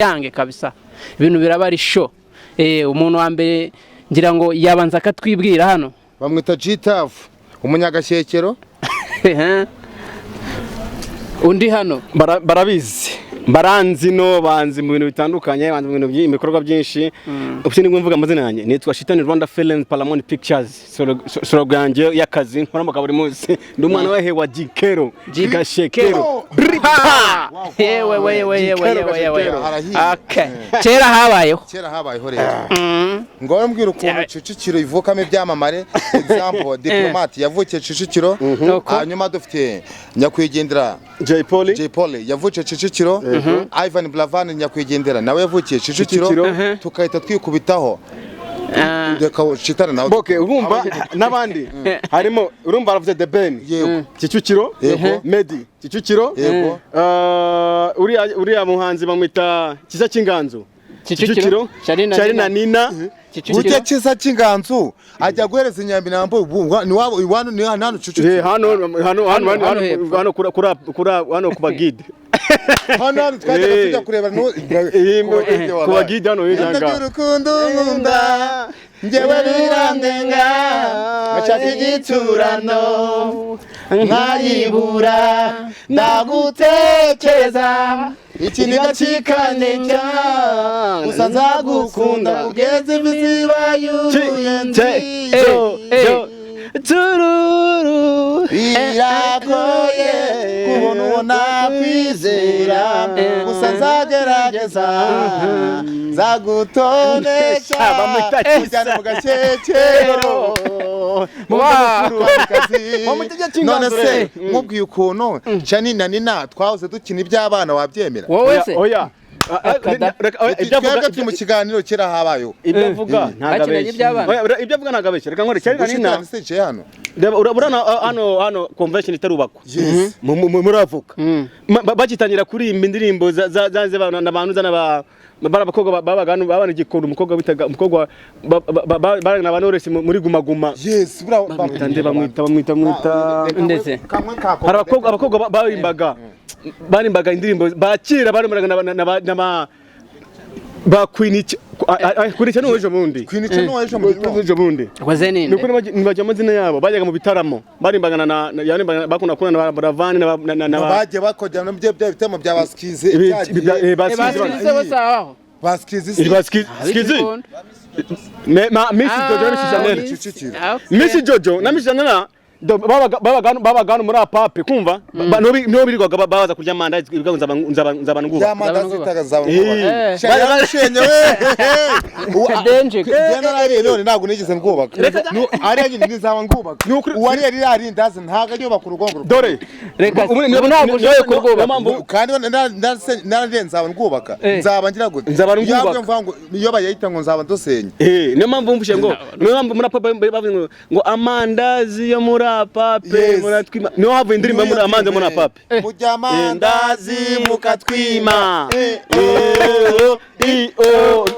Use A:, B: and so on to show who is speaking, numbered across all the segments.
A: yange kabisa ibintu biraba ari show umuntu wa mbere ngira ngo yabanza akatwibwira hano
B: bamwita G-Tough umunyagashyekero
A: undi hano
C: barabizi baranzi no banzi mu bintu bitandukanye banzi mu bintu by'imikorwa byinshi ubusini ngumvuga amazina yanjye nitwa Shitani Rwanda Film Paramount Pictures slogan yanjye y'akazi nkora mu kaburi munsi ndi umwana wa hewa Gikero Gashekero
A: yewe okay kera habayeho
B: rero ngora mbwira ukuntu Kicukiro ivukamo ibyamamare example Diplomat yavukiye Kicukiro hanyuma dufite nyakwigendera
C: Jay
B: Paul yavukiye Kicukiro Ivan Blavan nyakwigendera nawe yavukiye Kicukiro tukahita twikubitaho Shitani nawe
C: boke urumva nabandi harimo urumva aravuze The Ben Kicukiro Medi Kicukiro uriya muhanzi bamwita Kiza Kinganzo Kicukiro Charina Nina
B: Gute Kiza Kinganzo ajya guhereza Nyambinambo ni wabo iwano ni hano Kicukiro
C: hano kuba guide
B: hano twajya kujya kureba no
C: kuba guide hano yanga
B: urukundo nkunda njyewe birandenga acha igiturano nkayibura ndagutekereza iki nigacikane cyane usanza gukunda ugeze ibiziba yuyenzi
C: tururu
B: iragoye kubona ubona kwizera gusa nzagerageza zagutonesha kujyana mu gakekero none se nkubwiye ukuntu Shani na Nina twahoze dukina iby'abana wabyemera
A: wowe se
C: oya
B: twebwe turi mu kiganiro kera habayeho
C: ibyo avuga
A: ntabwo
C: ibyo avuga ntabwo abeshya reka nkore cyane Nina
B: hano
C: urabona hano convention itarubakwa muravuka bakitangira kuririmba indirimbo zaze abantu zana abakobwa babana igikondo umukobwa bitaga umukobwa barana abanorese muri guma
B: yes
C: bamwita
A: ndetse
C: hari abakobwa barimbaga indirimbo bakira barimbaga bakwinica n'uwejo bundi
A: waze ninde
C: nuko nibajya amazina yabo bajyaga mu bitaramo barimbaga bakunda kuna na Baravani na
B: bajye bakojya no bye bitemo bya baskize
C: baskize Miss Jojo na Miss Chanel babaga muri apape kumva no birirwaga babaza kurya manda nzaba nguba
B: yamanda zitaga zabanguba shenye we
A: denje
B: rero ntabwo nigeze ngubaka ari nyine nizaba ngubaka uwari yari ndaze ntaga niyo bakurugongo
A: dore reka ntabwo ujoye kurwubaka
B: kandi nararenze nzaba ngubaka nzaba ngira gute
C: nzaba
B: mvuga ngo iyo bayita ngo nzaba ndosenya
C: niyo mpamvu mvushe ngo niyo mpamvu muri apape bavuze ngo amandazi yo muri apape muratwima niho havuye indirimbo muri amandazi muri apape
B: mujya amandazi mukatwima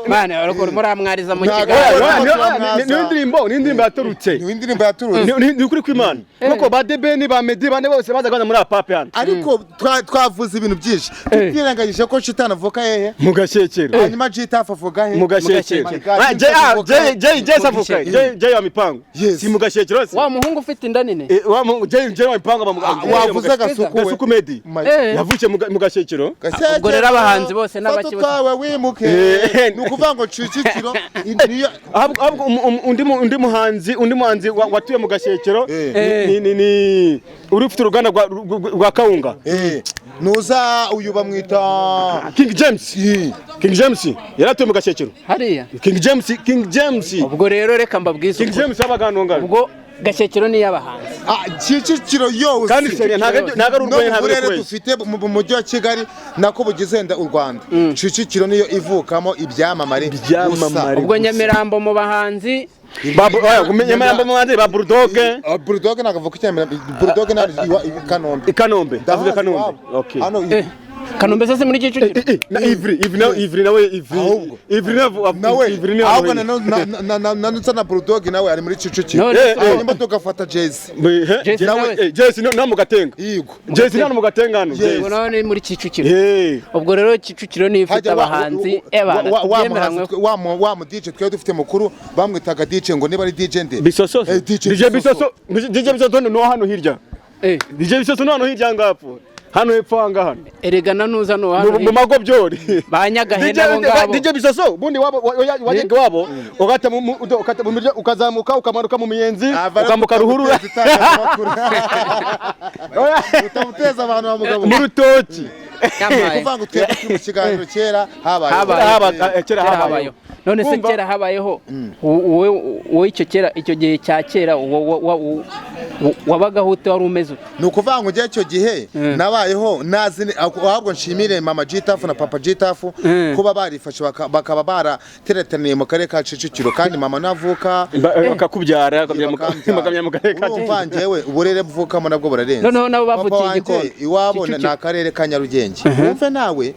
A: mane urukuru muri amwariza mu kiganiro
C: ni indirimbo yaturutse ni ukuri kw'Imana kuko ba Debeni ba Medi bane bose bazaga muri apape hano
B: ariko twavuze ibintu byinshi twiranganyije ko Shitani avuka hehe
C: mu Gashekero
B: hanyuma G-Tough avuga hehe
C: mu Gashekero Jay wa mipango si mu Gashekero
A: wa muhungu ufite inda nini
C: Jay wa mipango
B: wavuze
C: Gasuku Medi yavukiye mu Gashekero
A: ubwo rero abahanzi bose n'abakibuka
B: wimuke nukuvuga ngo Kicukiro
C: undi muhanzi watuye mu Gashekero ni uri ufite uruganda rwa kawunga
B: nuza uyu bamwita
C: King James yaratuye mu Gashekero
A: hariya
C: King James
A: ubwo rero reka mbabwize
C: King James abagandonga
A: ubwo Gashekero ni y'abahanzi
B: Kicukiro yose
C: kandi ntago ari urwenya ntago
B: ari dufite mu mujyi wa Kigali nako bugizenda u Rwanda Kicukiro niyo ivukamo ibyamamare
A: ubwo Nyamirambo mu bahanzi
C: Nyamirambo mu bahanzi ba
B: Bulldog nagavuka cyane Bulldog na Kanombe
C: ndavuga Kanombe
B: hano
A: Kanombe se muri Kicukiro
C: na Ivry nawe
B: ahubwo nanutse na Bulldog nawe ari muri Kicukiro nyuma tugafata Jesse
C: Jesse no mu Gatenga
B: yego
C: Jesse no mu Gatenga hano
A: yego nawe muri Kicukiro ubwo rero Kicukiro ni ifite abahanzi
B: wa mu DJ twe dufite mukuru bamwitaga DJ ngo niba ari DJ nde
C: Bisoso DJ Bisoso no hano hirya DJ Bisoso no hano hirya ngapfu hano hepfo hanga hano
A: eregana nuza no hano
C: mu mago byori
A: banyagahena abo ngabo
C: DJ Bisoso bundi wajege wabo ukata mu mirya ukazamuka ukamanuka mu miyenzi ukambuka ruhurura
B: utamuteza abantu ba mugabo
C: mu rutoki
B: kuvanga uteye mu kiganiro kera
A: habayeho none se kera habayeho wowe icyo gihe cya kera wabagaho ute wari umeze
B: ni ukuvanga ujya icyo gihe nabayeho nazi ahubwo nshimire mama Gitafu na papa Gitafu kuba barifashe bakaba barateretaniye mu karere ka Kicukiro kandi mama navuka
C: bakakubyara bakamya mu karere ka
B: Kicukiro njyewe uburere buvukamo nabwo burarenze
A: noneho nabo bavukiye Gikondo
B: iwabo ni akarere ka Nyarugenge umve nawe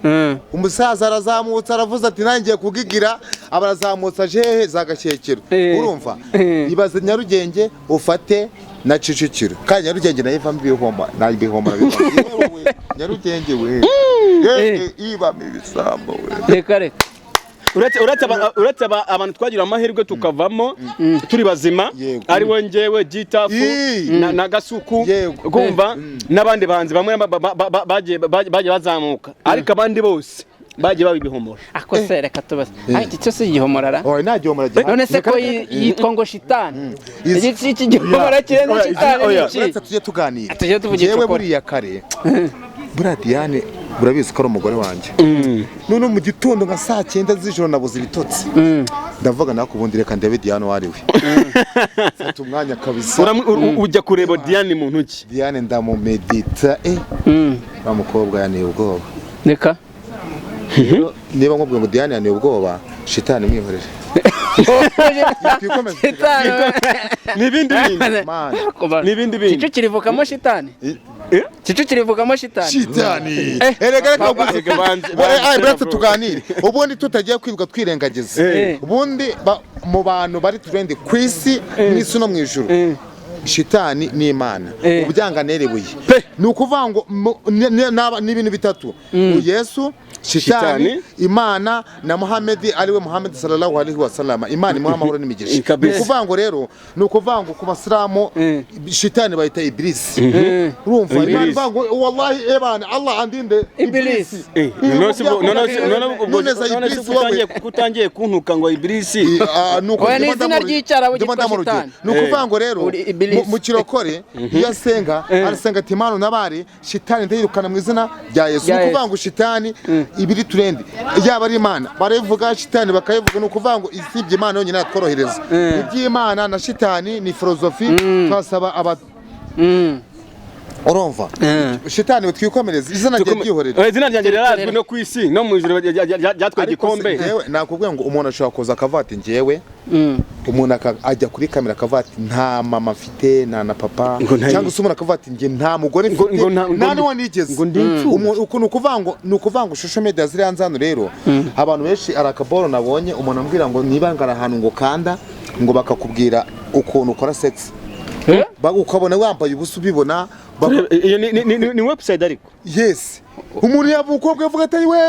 B: umusaza arazamutse aravuze ati nangiye kugigira abarazamutsa jehe za Gashyekero urumva ibaze Nyarugenge ufate na Kicukiro kandi Nyarugenge nayo ivamo ibihomba Nyarugenge we iba ibisambo we
A: reka
C: uretse abantu twagira amahirwe tukavamo turi bazima ari wo njyewe Gitafu na Gasuku kumva n'abandi banzi bamwe bagiye bazamuka ariko abandi bose bagiye babibihomora
A: ako se reka tubaze ariko cyo se igihomorara
B: nta gihomora
A: none se ko yitwa ngo shitani iki gihomora kirenze shitani
B: uretse tujye tuganira yewe buriya kare buriya Diane burabizi ko ari umugore wanjye none mu gitondo nka saa 9 z'ijoro nabuze ibitotsi ndavuga nako ubundi reka ndebe Diane wari we fata umwanya kabisa
C: ujya kureba Diane mu ntoki
B: Diane ndamumedita bamukobwa yaneye ubwoba
A: reka
B: niba nkubwiye ngo Diane yaneye ubwoba shitani mwihorere
C: n'ibindi
A: Kicukiro ivukamo shitani Kicukiro ivukamo shitani
B: erega reka tuganire ubundi tutagiye kwivuga twirengagiza ubundi mu bantu bari trend ku isi n'isi no mu ijuru shitani ni Imana ubyanganerebuye ni ukuvuga ngo n'ibintu bitatu Yesu shitani Imana na Muhammad ariwe Muhammad sallallahu alaihi wasallam Imana imuha amahoro n'imigisha ni ukuvuga ngo rero ni ukuvuga ngo ku basilamu shitani bayita Iblis urumva Imana ivuga ngo wallahi ebana Allah andinde Iblis
C: none kutangiye kuntuka ngo Iblis
A: nuko izina ry'icyara bugitwa shitani
B: ni ukuvuga ngo rero mu kirokore iyo asenga arasenga ati Imana nabari shitani ndayirukana mu izina rya Yesu ni ukuvuga ngo shitani ibiri turendi yaba ari Imana baravuga shitani bakayivuga no kuvuga ngo isibye Imana yonyine atworohereza iby'Imana na shitani ni filozofi twasaba aba urumva shitani twikomereza izina rye byihorera
C: izina ryanjye rirazwi no ku isi no mu ijuru ryatwaye igikombe
B: nakubwiye ngo umuntu ashobora kuza akavati njyewe umuntu ajya kuri kamera akavati nta mama afite na papa cyangwa se umuntu akavati njye nta mugore mfite nta niwe nigeze uko ni ukuvuga ngo social media ziri hanze hano rero abantu benshi arakaboro nabonye umuntu ambwira ngo niba ngara ahantu ngo kanda ngo bakakubwira ukuntu ukora sex ukabona wambaye ubusa ubibona
C: ni website ariko
B: yes umuntu yavukobwa yavuga ati we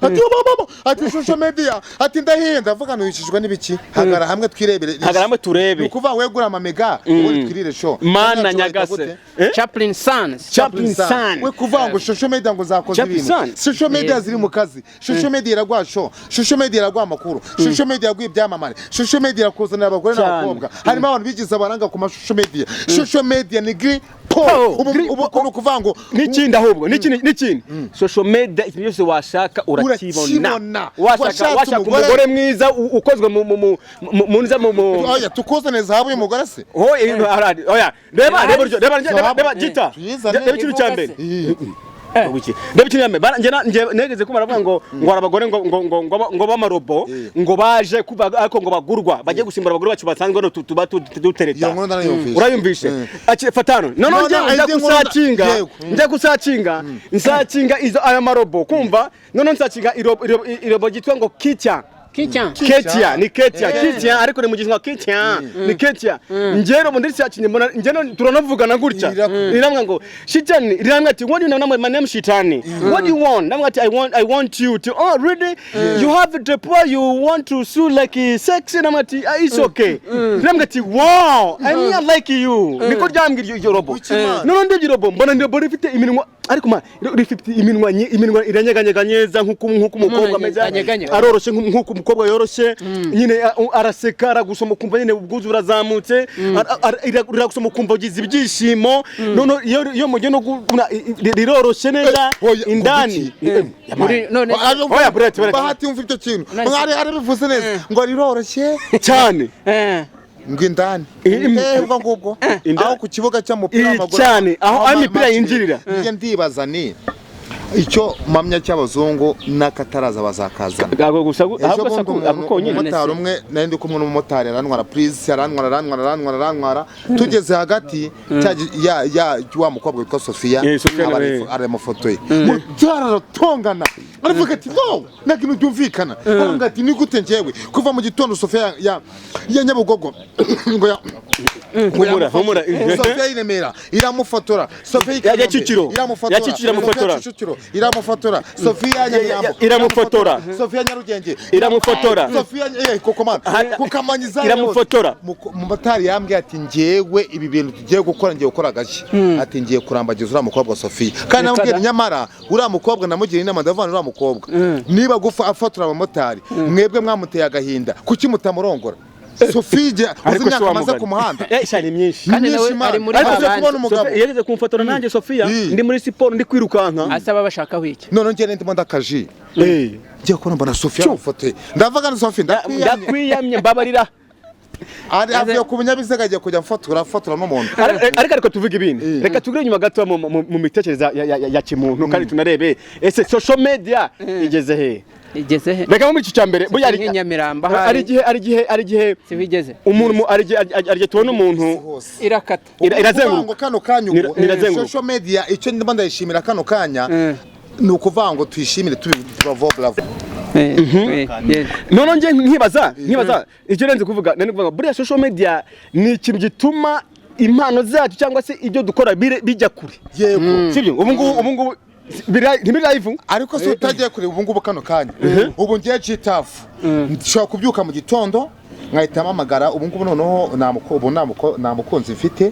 B: ati mama ati social media ati ndahenda avuga nuyishijwe n'ibiki hagara hamwe turebe ukuva wegura amamega uri twirire show
C: mana nyagase
A: Chaplin Sons
B: we kuva ngo social media ngo zakoze ibintu social media ziri mu kazi social media iragwa show social media iragwa amakuru social media yagwa ibyamamare social media irakuzanira abagore n'abakobwa harimo abantu bigize abaranga ku social media social media ni gri ubu kuva ngo
C: n'ikindi ahubwo n'ikindi social media ibyo byose washaka urakibona washaka umugore mwiza ukozwe mu nza mu
B: oya tukozane zahabu y'umugore se
C: oya reba Gita reba ikintu cya mbere Ndebe kinyame nje negeze ko baravuga ngo abagore ngo bamarobo ngo baje ariko ngo bagurwa bagiye gusimbura abagore bacu basanzwe no tuba dutereta urayumvishe fatano none nje gusacinga izo aya marobo kumva none nsacinga irobo gitwa ngo Ketia ni Ketia ariko ni mugizwe Ketia ni Ketia njero mu ndetse yacinye mbona njeno turanavugana gutya riramwe ngo shitani riramwe ati what do you know my name shitani what do you want namwe ati I want you to really you have the power you want to sue like sex namwe ati it's okay riramwe ati wow I like you niko ryambwira iryo robo none ndebye robo mbona ndebo rifite iminwa ariko ma rifite iminwa iranyeganyeganyeza nkuko umukobwa ameze aroroshe nkuko umukobwa yoroshe nyine araseka aragusoma kumva nyine ubwuzu burazamutse iragusoma kumva ugize ibyishimo none iyo mujye no riroroshe neza indani
A: none
B: oya bahati umva icyo kintu ari bivuze neza ngo riroroshe
C: cyane
B: ngindani ubwo ngubwo aho ku kibuga cy'umupira w'amaguru
C: cyane aho imipira yinjirira
B: njye ndibaza ni icyo mamya cy'abazungu nakataraza bazakazana
C: gago gusa ahubwo nyine
B: umumotari umwe nari ndi kumwe n'umumotari arantwara please arantwara tugeze hagati ya wa mukobwa witwa Sofia ari mu foto ye mutararatongana aravuga ati no nakintu byumvikana aravuga ati ni gute njyewe kuva mu gitondo Sofia ya Nyabugogo ngo
C: humura
B: Sofia Iremera iramufotora Sofia
C: ya Kicukiro
B: iramufotora Sofia Nyamirambo
C: iramufotora
B: Sofia Nyarugenge
C: iramufotora
B: Sofia kokomana kukamanyiza
C: iramufotora
B: mu batari yambwiye ati ngewe ibi bintu tugiye gukora ngiye gukora gashi ati ngiye kurambagiza uriya mukobwa Sofia kandi nambwiye nyamara uriya mukobwa namugira inama ndavana uriya mukobwa niba gufa afatura abamotari mwebwe mwamuteye agahinda kuki mutamurongora Sofia uzimyaka amaze ku muhanda
C: ishani myinshi
A: kandi nawe ari muri
B: abandi
C: yageze kumfotora nanjye Sofia ndi muri siporo ndi kwirukanka
A: asaba bashaka wiki
B: none ngene ndimo ndakaji ngiye kubona mbona Sofia mufote ndavuga na Sofia
C: ndakwiyamye mbabarira
B: avuye ku binyabiziga agiye kujya mfotora n'umuntu
C: ariko tuvuga ibindi reka tugire inyuma gato mu mitekereza ya kimuntu kandi tunarebe ese social media igeze he reka muri iki cyambere buya
A: ari Nyamirambo
C: ari gihe
A: sibigeze
C: umuntu ari tubona umuntu
A: irakata
B: irazenguruka kano kanya social media icyo ndimo ndayishimira kano kanya ni ukuvuga ngo tuyishimire bravo
C: none nje nkibaza icyo renze kuvuga nani kuvuga buriya social media ni ikintu gituma impano zacu cyangwa se ibyo dukora bijya kure
B: yego
C: sibyo ubu ngubu ntibiri live
B: ariko se utagiye kure ubu ngubu kano kanya ubu ngiye citafu nshobora kubyuka mu gitondo nkahita mpamagara ubu ngubu noneho nta mukunzi mfite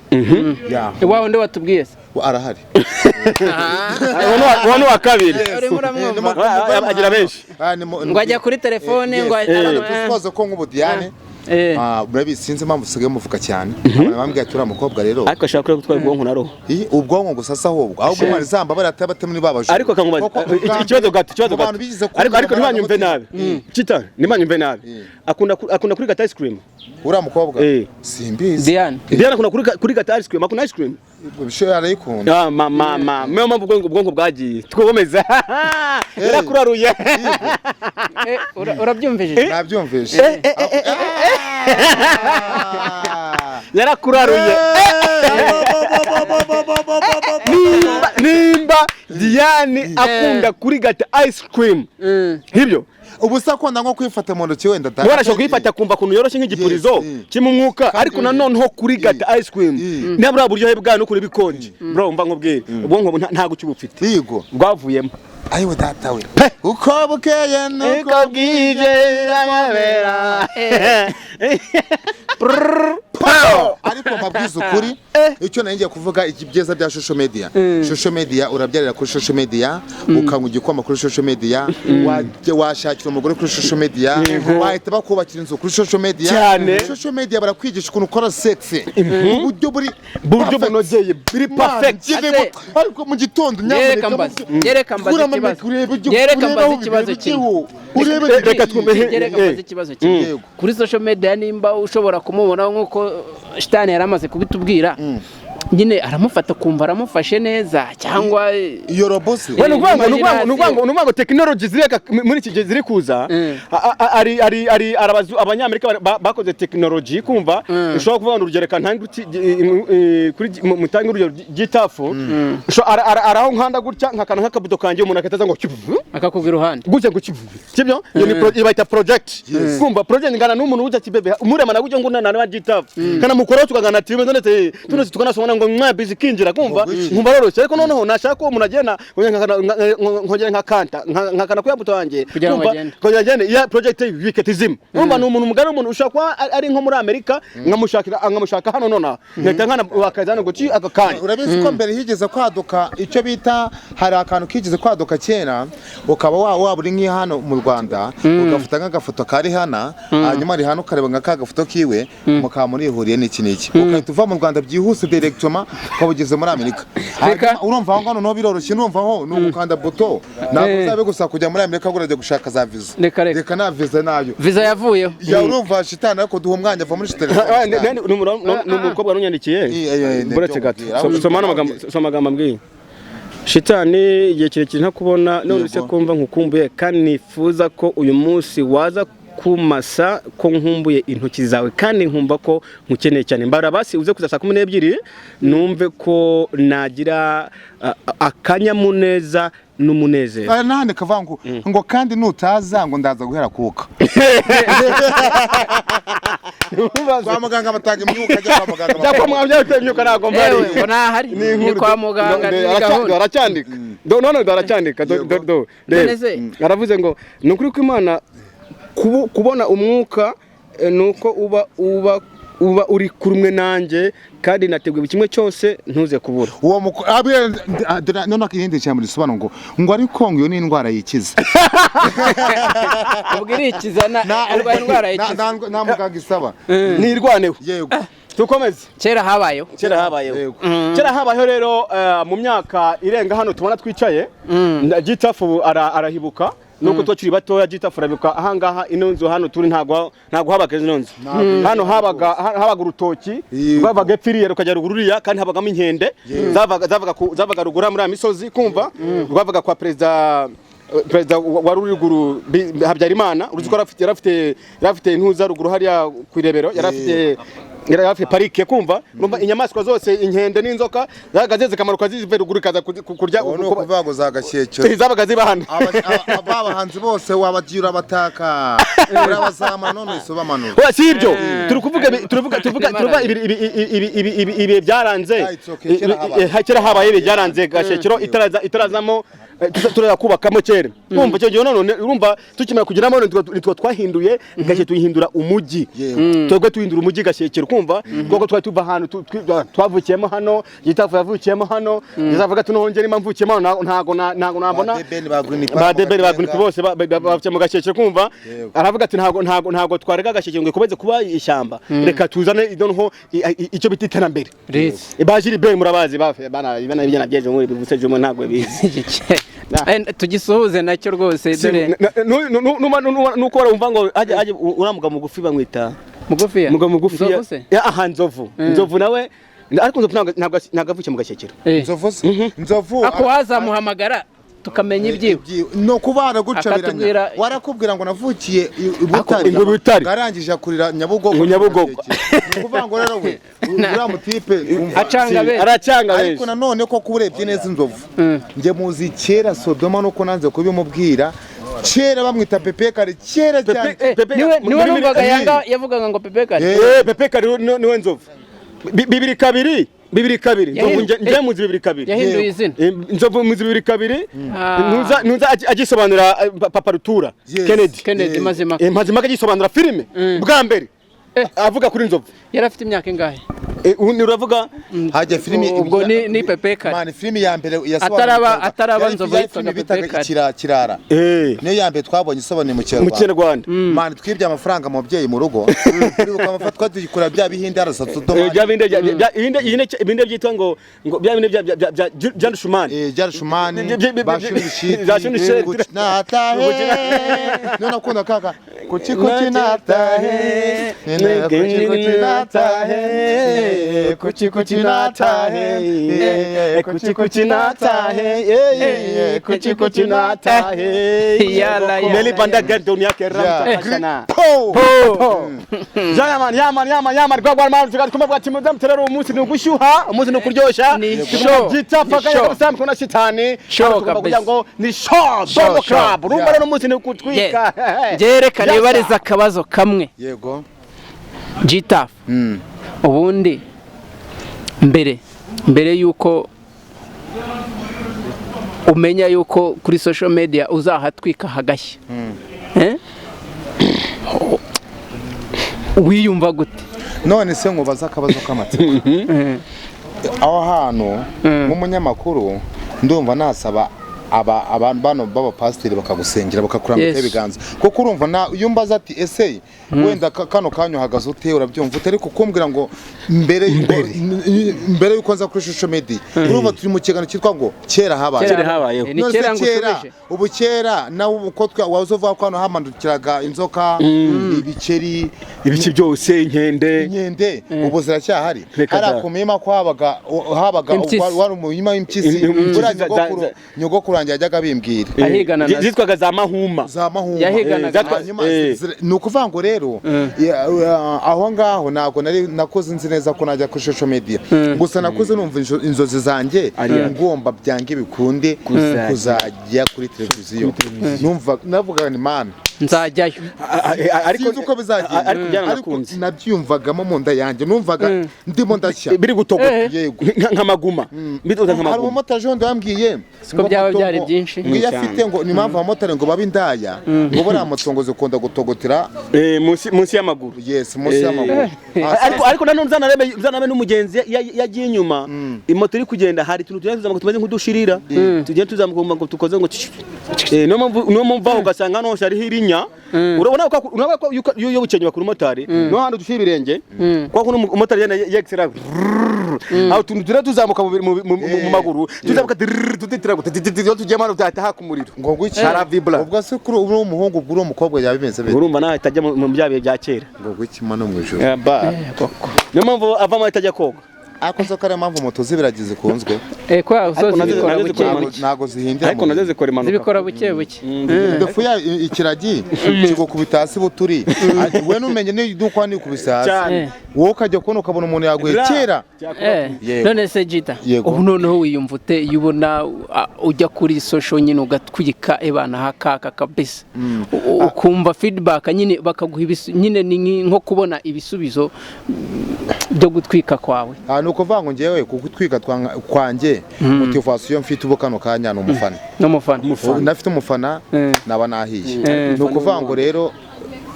A: iwawe nde watubwiye se
B: arahari
C: wano wa kabiri agira benshi
A: ngo ajya kuri telefone ngo
B: tuzi ko nk'ubu Diane murabizi sinzi impamvu usigaye muvuga cyane abantu bambwiye ati uriya mukobwa rero
C: ariko ashaka kure gutwara ubwonko na roho
B: ubwonko gusa se ahubwo umwana zamba barataba muri babajwe
C: ariko kamubaza ikibazo gato ariko ntibanyumve nabi kita ntibanyumve nabi akunda kuri gata ice cream
B: uriya mukobwa simbizi
A: Diane
C: akunda kuri gata ice cream akunda ice cream
B: bisho arayikunda
C: mama mwe mpamvu ubwonko bwagiye twomeza yarakuraruye
A: urabyumvije
B: nabyumvije
C: yarakuraruye nimba Diane akunda kuri gata ice cream hibyo
B: ubusa kwanda nko kwifata mu ntoki wenda
C: warashaka kwifata kumva kuntu yoroshe nk'igipurizo kimumwuka ariko nanone ho kuri gata ice cream nabura buryo bwa no kuri bikonje bro mva nkubwire ubwonko nta gucyo bufite
B: yego
C: rwavuyemo
B: ayiwe data we uko bukeye
C: nuko bwije amabera
B: ariko mabwiza ukuri icyo nanjye kuvuga ibyiza bya social media urabyarira kuri social media ukanywa igikoma kuri social media washakira umugore kuri social media wahita bakubakira inzu kuri social media barakwigisha ukuntu ukora sex uburyo bunogeye buri perfect ariko mu gitondo
A: yereka mbaza ikibazo kimwe kuri social media nimba ushobora kumubona nkuko Shitani yaramaze kubitubwira nyine aramufata kumva aramufashe neza cyangwa
B: iyo robosi
C: nukuvuga ngo technology muri iki gihe ziri kuza ari abanyamerika bakoze technology kumva ushobora kuvuga ngo urugero kantange kuri mutange urugero gitafu araho nkanda gutya nkakana nk'akabuto kanje umuntu akataza ngo
A: akakubwira uruhande
C: gutya kibyo iyo ni ibayita project kumva project ngana n'umuntu ujya kibebe umurema nagujya ngo nana gitafu kana mukora tukagana tibe ndetse tuno tukanasomana ngo mwabizi kinjira kumva nkumva roroshye ariko noneho nashaka ko umuntu agenda nkongera nkakana kuya buto wanjye kugira agende ya project wiketizim umva ni umuntu mugari umuntu ushaka ari nko muri Amerika nkamushaka hano nona neta nkana wakazana guci akakanya
B: urabizi ko mbere higeze kwaduka icyo bita hari akantu kigeze kwaduka kera ukaba waburi nk'i hano mu Rwanda ugafuta nk'agafoto kari hana hanyuma ari hano ukareba nk'agafoto kiwe mukaba murihuriye n'iki ukahita uva mu Rwanda byihuse directement ukabugeze muri Amerika urumva aho no biroroshye urumva aho ni ugukanda buto ntabwo uzabe gusa kujya muri Amerika urajya gushaka za visa reka na visa nayo
A: visa yavuyeho
B: urumva shitani ariko duha umwanya ava muri shitani
C: n'umukobwa runyandikiye buretse gato soma amagambo ambwiye shitani igihe kirekire ntakubona none se kumva nkukumbuye kandi nifuza ko uyu munsi waza kumasa ko nkumbuye intoki zawe kandi nkumva ko nkukeneye cyane mbara basi uze kuza saa 12 numve ko nagira akanyamuneza n'umunezero
B: nahande kavangu ngo kandi nutaza ngo ndaza guhera kuka kwa muganga batanga imyuka ajya kwa muganga
C: kwa muganga imyuka ntago mbari
A: ngo nahari ni kwa muganga
C: aracyandika none aracyandika aravuze ngo nukuri ko Imana kubona umwuka nuko uba uri kurumwe nanjye kandi nateguye kimwe cyose ntuze kubura
B: uwo none akindi cyane muri sobanuro ngo ariko ngo iyo ni indwara yikiza
A: ubwo irikizana indwara yikiza
B: nta muganga isaba
C: nirwaneho
B: yego
C: tukomeze
A: kera habayeho
C: rero mu myaka irenga hano tubona twicaye gitafu arahibuka nuko twakiri batoya gitafu arabibuka ahangaha ino nzu hano turi ntago habaga ino nzu hano habaga urutoki rwavaga epfiriye rukajya rugururiya kandi habagamo inkende zavaga rugura muri misozi kumva rwavaga kwa perezida wa ruriguru Habyarimana uruziko yarafite intuza ruguru hariya ku irebero yarafite parike kumva numva inyamaswa zose inkende n'inzoka zagazeze kamaro kazive ruguru kaza kurya
B: no kuvago zagashyekyo
C: zabaga zibahana
B: abahanzi bose wabagira bataka urabazama none isobamanura
C: si ibyo turuvuga ibi byaranze hakira habaye byaranze gashyekero itarazamo turaza kubakamo kera urumva cyo gihe none urumva tukimara kugiramo nitwo twahinduye gashe tuyihindura umujyi twebwe tuhindura umujyi gashyekero kumva kuko twari tuva hano twavukiyemo hano gitafu yavukiyemo hano zavuga tunongera impamvukiyemo ntago nabona ba debeli baguni bose bavukiye mu gashyekero kumva aravuga ati ntago twarega gashyekero ngo ikomeze kuba ishyamba reka tuzane idonho icyo bita iterambere bajiri be murabazi bana ibana byeje muri bivutse jumo ntago bizi
A: tugisuhuze nacyo rwose dore
C: nuko barumva ngo aje uramuga mugufi bamwita mugufi aha nzovu nawe ariko ntabwo avukiye mu gashyekero
B: nzovu
A: ako wazamuhamagara tukamenya ibyiwe
B: no kubana gucabiranya warakubwira ngo navukiye ibutari garangije akurira nyabugogo kuvango rero we uramutipe
C: aracanga
B: ariko nanone ko kurebye neza inzovu nge muzi kera Sodoma nuko nanze kubimubwira kera bamwita Pepekari kera cyane
A: niwe numvaga yanga yavugaga ngo Pepekari
C: Pepekari niwe nzovu bibiri kabiri nje muzi bibiri kabiri
A: yahinduye izina
C: nzovu muzi bibiri kabiri ntuza agisobanura Papa Rutura
A: Kennedy
C: Mazimaka agisobanura filime bwa mbere avuga kuri nzovu
A: yarafite imyaka ingahe
C: uravuga
B: hajya filimi
A: ubwo ni Pepekari
B: man filimi ya mbere
A: ataraba nzovu yitwaga Pepekari
B: kirara niyo ya mbere twabonye isobanuye mu
C: Kinyarwanda
B: man twibye amafaranga mu byeyi mu rugo kwibuka amafatwa dukora bya bihinde arasatse
C: ibinde byitwa ngo bya binde bya Janshumani
B: bashimishije natahe none akunda kaka kuki natahe
C: kuchi natahe kuchi natahe kuchi natahe
A: Yala, yala,
C: Meli banda
A: yala.
C: gardon yake ramtakashana
B: Po!
C: yaman gwagwa man tugali kuma bwati mudamu terero umunsi nugushyuha umunsi nukuryosha
A: Ni show.
C: gitapaka
A: Ni show.
C: kabisa kuna shitani
A: Show
C: kugira
A: kabisa.
C: ngo ni show Domo
A: show.
C: Club urumva rero umunsi nukutwika
A: Jereka nibariza akabazo kamwe
B: Yego.
A: Gitaf ubundi mbere yuko umenya yuko kuri social media uzahatwika hagashya wiyumva gute?
B: None se nkubaza akabazo k'amatsiko. Aho hantu nk'umunyamakuru ndumva nasaba abantu bano b'abapasiteri bakagusengera bakakurambika ibiganza kuko urumva iyo mbaza ati ese wenda kano kanyu hagaze ute urabyumva ute ariko kumbwira ngo mbere yuko nza kuri social media urumva turi mu kiganiro cyitwa ngo kera habayeho
A: ni kera ngo usubije
B: ubu kera nawe uko wazovuga ko hano hamandukiraga inzoka ibikeri
C: ibiki byose inkende
B: ubu ziracyahari hari akumima ko habaga wari umuyima w'impyisi nyogokuru yajyaga bimbwira
C: zitwaga za mahuma
A: yahiganaga
B: ni ukuvuga ngo rero aho ngaho ntabwo nakoze nzi neza ko najya kuri social media gusa nakoze numva inzozi zanjye ngomba byange bikunde kuzajya kuri televiziyo numva navuga ni mana
A: nzajyayo
B: ariko uko bizagenda ariko nabyumvagamo mu nda yanjye numvaga ndimo ndashya
C: biri gutogo yego nk'amaguma bitoza nk'amaguma
B: hari umumotari jondo yambwiye
A: siko byaba byari byinshi
B: ngo afite ngo ni mpamvu abamotari ngo babe indaya ngo bariya motongo zikunda gutogotera
C: munsi y'amaguru
B: munsi y'amaguru
C: ariko nanone uzanabe n'umugenzi yagiye inyuma imoto iri kugenda hari utuntu tugenda tuzamuka tumeze nk'udushirira tugenda tuzamuka ngo tukoze ngo niyo mpamvu aho ugasanga hano hose hariho irinya urabona ko iyo bukenywa ku motari no handi dushyira ibirenge kwa kuno umotari yexera aho tuntu tugenda tuzamuka mu maguru tuzamuka tutitira tugiye mara utahaka umuriro
B: ngo gucyara vibra ubwo se kuri ubu umuhungu ubwo umukobwa yabimeze bite
C: urumva nawe itajya mu byabiye bya kera
B: ngo gukima no mu ijoro
C: niyo mpamvu avamo itajya koga
B: akoze ko ari mpamvu moto zibiragize kunzwe
A: kwa usoze zikora buke
B: nago zihindira
C: ariko nazo zikora impanuka
A: zibikora buke buke
B: ndefu ya ikiragi kigukubita hasi buturi we numenye nuko ni kubisa hasi wowe ukajya kubona ukabona umuntu yaguye kera
A: none se Gita ubu noneho wiyumva ute yubona ujya kuri social nyine ugatwika ebana hakaka kabisa ukumva feedback nyine bakaguha nyine ni nko kubona ibisubizo byo gutwika kwawe
B: nukuvuga ngo ngewe kugutwika kwanjye motivation mfite ubu kano kanya n'umufana nafite umufana naba nahiye nukuvuga ngo rero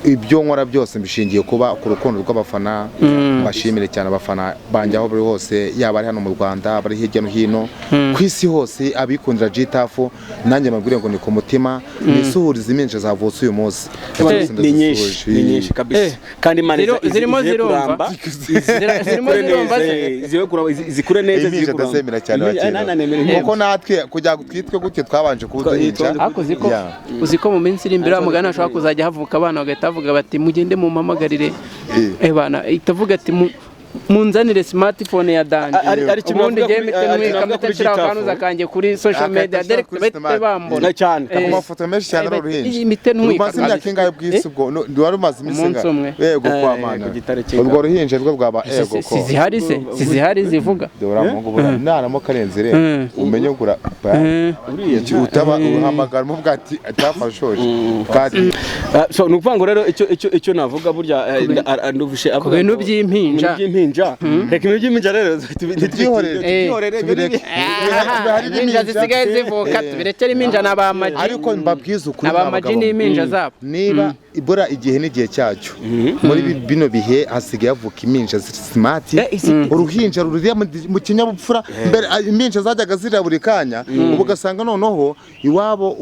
B: ibyo nkora byose mbishingiye kuba ku rukundo rw'abafana mbashimire cyane abafana banjye aho buri hose yaba ari hano mu Rwanda bari hirya no hino ku isi hose abikundira Gitaf nanjye mabwire ngo ni ku mutima nisuhuriza iminje zavutse uyu munsi
C: ni nyinshi kabisa kandi imana
A: zirimo zirumva
C: zikure neza
B: iminje ndazemera cyane kuko natwe kujya twitwe gutyo twabanje kuduhinja
A: uziko mu minsi iri imbere amugana ashobora kuzajya havuka abana bagahita bavuga bati mugende mu mpamagarire bana itavuga ati munzanire smartphone ya danje ubundi giye mitwe kanuza kanje kuri social media direct bambona
C: cyane
B: amafoto menshi cyane n'uruhinja
A: imite ntwika
B: umaze imyaka ingahe bw'isi ubwo wari umaze iminsi yego kwa mana urwo ruhinja rwo rwaba ego ko
A: sizihari zivuga
B: dora mungu nanamo karenzire umenye gura uriye utaba uhamagara mu bwati atafashoje kandi
C: so nukuvuga ngo rero icyo navuga burya nduvushe
A: ku bintu by'impinja
C: reka ibintu by'impinja rero
B: tubyihorere
A: impinja zisigaye zivuka tubirekere impinja n'abamaji
B: ariko mbabwiza ukuri
A: abamaji n'impinja zabo
B: niba ibura igihe n'igihe cyacyo muri bino bihe hasigaye havuka impinja smart uruhinja ruriya mu kinyabupfura mbere impinja zajyaga zirira buri kanya ubu ugasanga noneho iwabo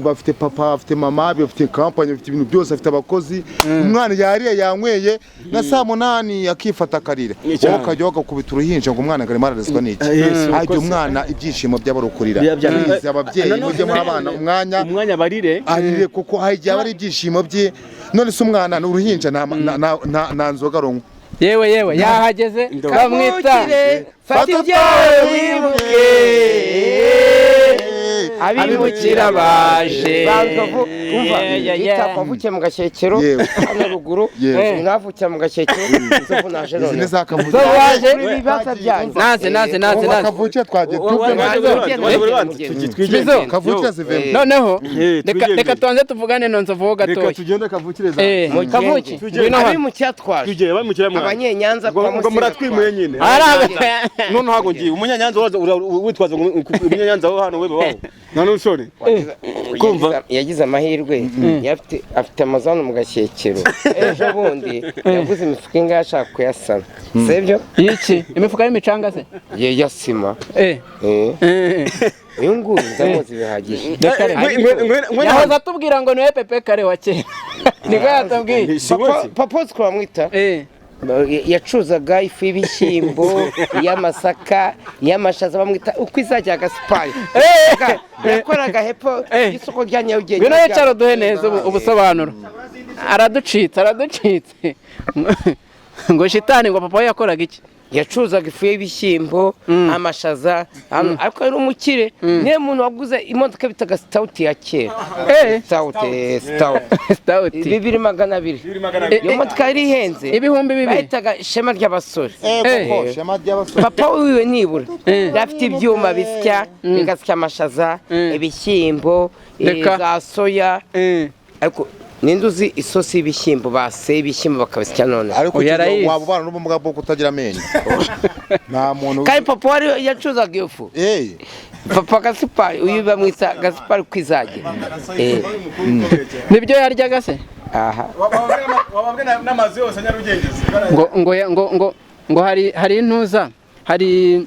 B: bafite papa bafite mama bafite kampani bafite ibintu byose afite abakozi umwana yariye yanyweye na saa 8 akifata akarira wowe ukajya wagakubita uruhinja ngo umwana arimo ararezwa n'iki ajya umwana ibyishimo by'abarukurira ababyeyi mujye mu abana umwanya
C: barire
B: arire kuko hajya bari ibyishimo bye none se umwana n'uruhinja nta nzoga rongo
A: yewe yahageze bamwita fata ibyawe wibuke abimukira baje
D: kavukiye mu gashyekero hano ruguru mwavukiye mu gashyekero inzovu naje none ibibazo byanyu
A: naze
B: kavukiye twagiye kavukiye zivemo
A: noneho reka tubanze tuvugane nonzovu gatoya
C: reka tugende kavukireza
A: kavuki
D: abimukira twaje abanyenyanza
C: ngo muratwimuye nyine none hago ngiye umunyanyanza witwaza umunyanyanza wo hano webe waho none usore
D: kumva yagize amahirwe afite amazano mu gashyekero ejo bundi yaguze imifuka inga yashaka kuyasana sibyo
A: iki imifuka y'imicanga se
D: ya sima uyu nguyu ndamuzi bihagije
A: yahoze atubwira ngo niwe Pepe Kare wa kera niko yatubwiye
D: papa twamwita yacuzaga ifu y'ibishyimbo y'amasaka y'amashaza bamwita uko izajya Gaspari yakoraga hepfo y'isoko rya Nyarugenge
A: bino yicaro duhe neza ubusobanuro araducitse ngo shitani ngo papa yakoraga iki
D: yacuzaga ifu y'ibishyimbo amashaza ariko yari umukire niyo muntu waguze imodoka bitaga Stout ya kera Stout 2200 iyo modoka yari ihenze
A: ibihumbi 2,000
D: bayitaga ishema ry'abasore papa wiwe nibura yafite ibyuma bisya bigasya amashaza ibishyimbo za soya ariko ninduzi isosi y'ibishyimbo baseye ibishyimbo bakabisya none
B: ariko waba ubana n'ubumuga bwo kutagira amenyo nta muntu
D: kandi papa wari yacuzaga iyo fu papa Gaspari uyu bamwita Gaspari kwizage
A: nibyo yaryaga se
D: aha
C: wababwe n'amazi yose Nyarugenge
A: ngo hari intuza hari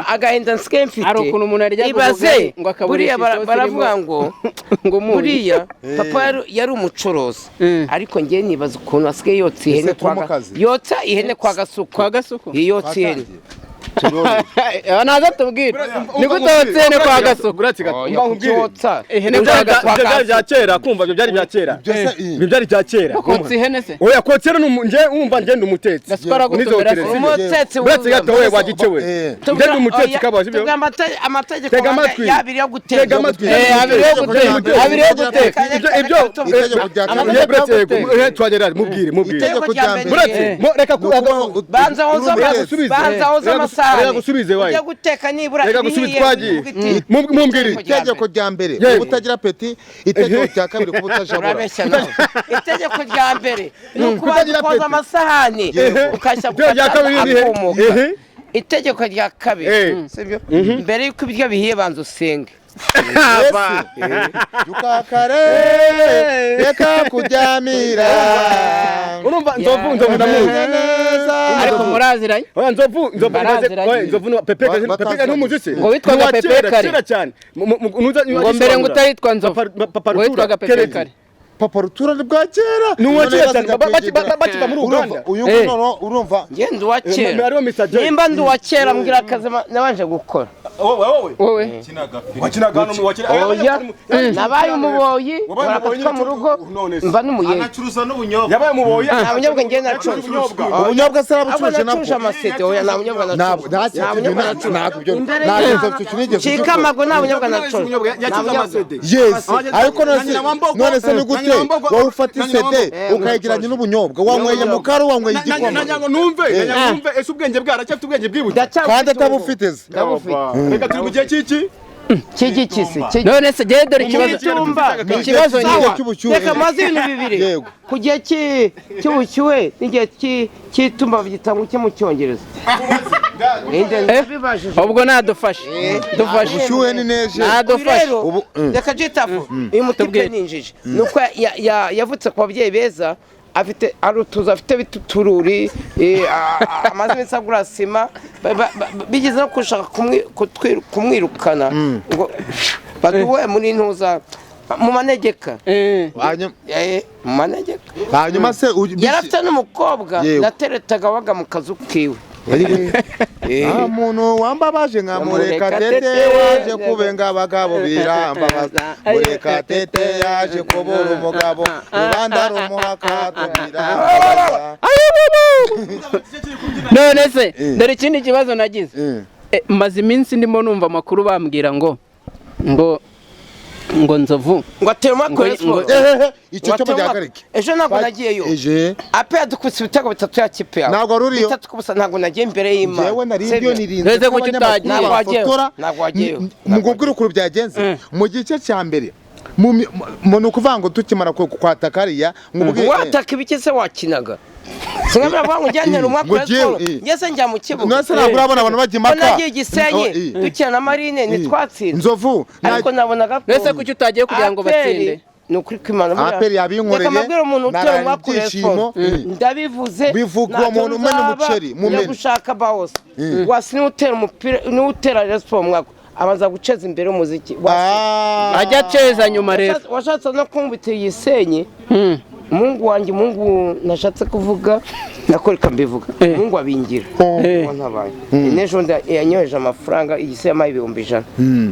D: agahinda nsigaye mfite
A: hari ukuntu umuntu arya
D: ibaze buriya baravuga ngo buriya papa yari umucuruzi ariko ngewe nibaza ukuntu asigaye yotsa ihene kwa gasuku yotsa ihene
A: naza tubwira ni gute wotsene kwa gasuku
C: ihene bya kera kumva ibyo byari bya kera ibyo byari bya kera
A: kotsa ihene se
C: oya kotsera nje wumva ngende umutetsi
A: Gaspara gutobera
D: umutetsi
C: uretse gato we wagicewe ngende umutetsi kabaje byo
D: amategeko yabiri yo guteka
C: tega amatwi
A: abiri yo guteka
C: ibyo twagera mubwire uretse reka
D: banza woza amasahani
C: reka gusubize wayi
D: ujya guteka nibura
C: reka gusubize twagiye mumbwire
B: itegeko rya mbere ubutagira peti itegeko rya kabiri kubutajabura
D: itegeko rya mbere nukubanza koza amasahani ukashya
C: gukata
D: itegeko rya kabiri sibyo mbere yuko ibiryo bihiye banza usenge
B: yukakare reka kuryamira
C: urumva nzovu ndamuzi
A: ariko muraziranye
C: oya nzovu Pepe n'umuziki
A: ngo witwaga Pepe Kare
C: cyane
A: ngo mbere ngo utaritwa nzovu ngo witwaga Pepe Kare
B: papa rutura ni bwa kera
C: nuwa kera cyane bakiva muri Uganda
B: uyu nguno urumva
D: ngende wa kera nimba ndi wa kera mbwira akazi nabanje gukora
A: wowe
C: wakinaga hano
D: oya nabaye umuboyi barakatwa mu rugo mba n'umuyeyi
B: anacuruza n'ubunyobwa
C: yabaye umuboyi
D: nta bunyobwa ngende nacuruza
B: ubunyobwa se arabucuruje
D: nabwo amasete oya nta bunyobwa nacuruza chika mago nta bunyobwa nacuruza
B: yes ariko none se ni gute wowe ufata isede ukayegeranya n'ubunyobwa wanyweye mu karo wanyweye igikoma
C: nanyango numve ese ubwenge bwaracyafite ubwenge bwibutse
B: kandi atabufite se
C: reka turi mu gihe cy'iki
A: none se gihe dore ikibazo
B: cy'ubushyuhe
D: reka maze ibintu bibiri ku gihe cy'ubushyuhe n'igihe cy'itumba gitangwa cyo mu cyongereza
A: ubwo nadufashe
B: ubushyuhe ni neje
A: nadufashe
D: reka jitafu uyu mutipe ninjije nuko yavutse ku babyeyi beza afite arutuza afite bitutururi amazi misagura sima bigeze no kushaka kumwirukana ngo baduwe muri ntuza mu manegeka mu manegeka
B: hanyuma se
D: yarafite n'umukobwa nateretaga waga mu kazu kiwe
B: nta muntu wambabaje nka Murekatete waje kubenga abagabo birambabaza. Murekatete yaje kubura umugabo rubanda rumuhaka birambabaza.
A: none se dore ikindi kibazo nagize maze iminsi ndimo numva amakuru bambwira ngo Nzovu
D: ngo atema kuri sport
B: icyo cyo byagarike
D: ejo ntabwo nagiyeyo ape yadukutse ibitego bitatu ya kipe yawe
B: ntabwo ruriyo
D: bitatu kubusa ntabwo nagiye imbere y'Imana
B: yewe nariyo nirinze
A: ko kitagiye
D: ntabwo wagiyeyo
B: mugubwira ukuntu byagenze mu gice cya mbere mu kuvuga ngo tukimara kwataka hariya
D: wataka ibiki se wakinaga singamira vangu njyanira umwaka wa sport ngeze njya mu kibuga
B: nose ntabwo urabona abantu bagimaka
D: nagiye Gisenyi dukina na Marine nitwatsinze
B: Nzovu
D: ariko nabonaga
A: nese kuki utagiye kugira ngo batsinde
D: nukuri kwimana
B: aperi yabinkoreye
D: kamabwira umuntu utera umwaka wa sport ndabivuze
B: bivuga umuntu umena umuceri mumena
D: gushaka bawose wasi ni utera umupira ni utera sport umwaka abaza guceza imbere umuziki
A: ajya aceza nyuma rero
D: washatse no kumbitira Gisenyi Mungu wanjye Mungu nashatse kuvuga nakoreka mbivuga Mungu abingira ntabaye nejo yanyoheje amafaranga igisema 1,100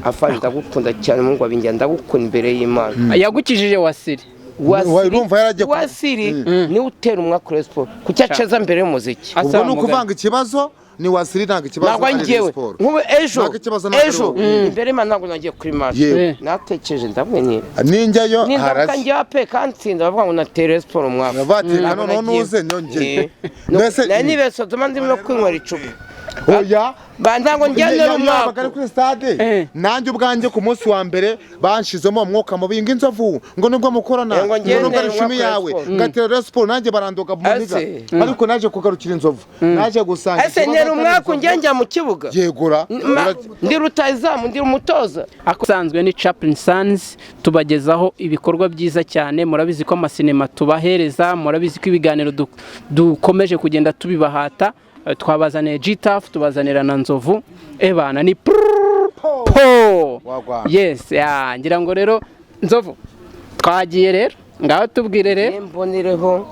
D: afari ndagukunda cyane Mungu abingira ndagukunda imbere y'Imana
A: yagukijije Wasiri
B: urumva yaragiye
D: Wasiri ni utera umwaka wa sport kucyaceza mbere y'umuziki
B: ubwo no kuvanga ikibazo ni Wasiri ntabwo ikibazo
D: ari sport nk'ubu ejo imbere y'Imana ntabwo nagiye kuri match natekereje ndabwenye
B: ninjyayo
D: harashye ninjya pe kantsinda bavuga ngo natere sport umwaka
B: batika none nuze nyongeye
D: nani beso tumandi no kwinywera icupa
B: oya
D: bandango njyanira umwaka
B: kuri stade nanjye ubwanjye ku munsi wa mbere banshizemo umwuka mubi ng'Inzovu ngo nubwo mukorana ngo nubwo ishumi yawe ngatera sport nanjye barandoga mu niga ariko naje kugarukira Inzovu naje gusanga
D: ese nera umwaka njya mu kibuga
B: yegura
D: ndi rutayizamu ndi umutoza
A: akusanzwe ni Chaplin Sons tubagezaho ibikorwa byiza cyane murabizi ko amasinema tubahereza murabizi ko ibiganiro dukomeje kugenda tubibahata twabazaniye G-Tough tubazanira na Nzovu ebana ni yes ngira ngo rero Nzovu twagiye rero ngaho tubwire rero
D: mbonireho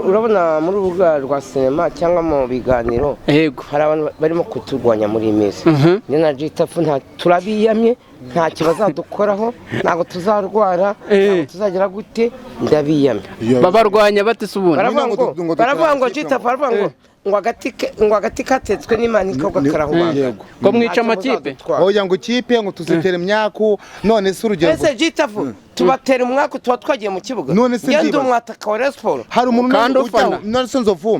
D: urabona muri urubuga rwa sinema cyangwa mu biganiro
A: yego
D: hari abantu barimo kuturwanya muri imisi ni na G-Tough nta turabiyamye nta kibazadukoraho ntago tuzarwara ntago tuzagira gute ndabiyamye
A: babarwanya batse ubundi
D: baravuga ngo G-Tough baravuga ngo agati katetswe n'Imana ikagakarahubaga
A: ngo mwica amakipe
B: oya ngo ikipe ngo tuzitere imyaku none se urugero
D: ese G-Tough tubatera umwaka tuba twagiye mu kibuga ngende umwataka wa sport
B: hari umuntu kandi ufana none se Nzovu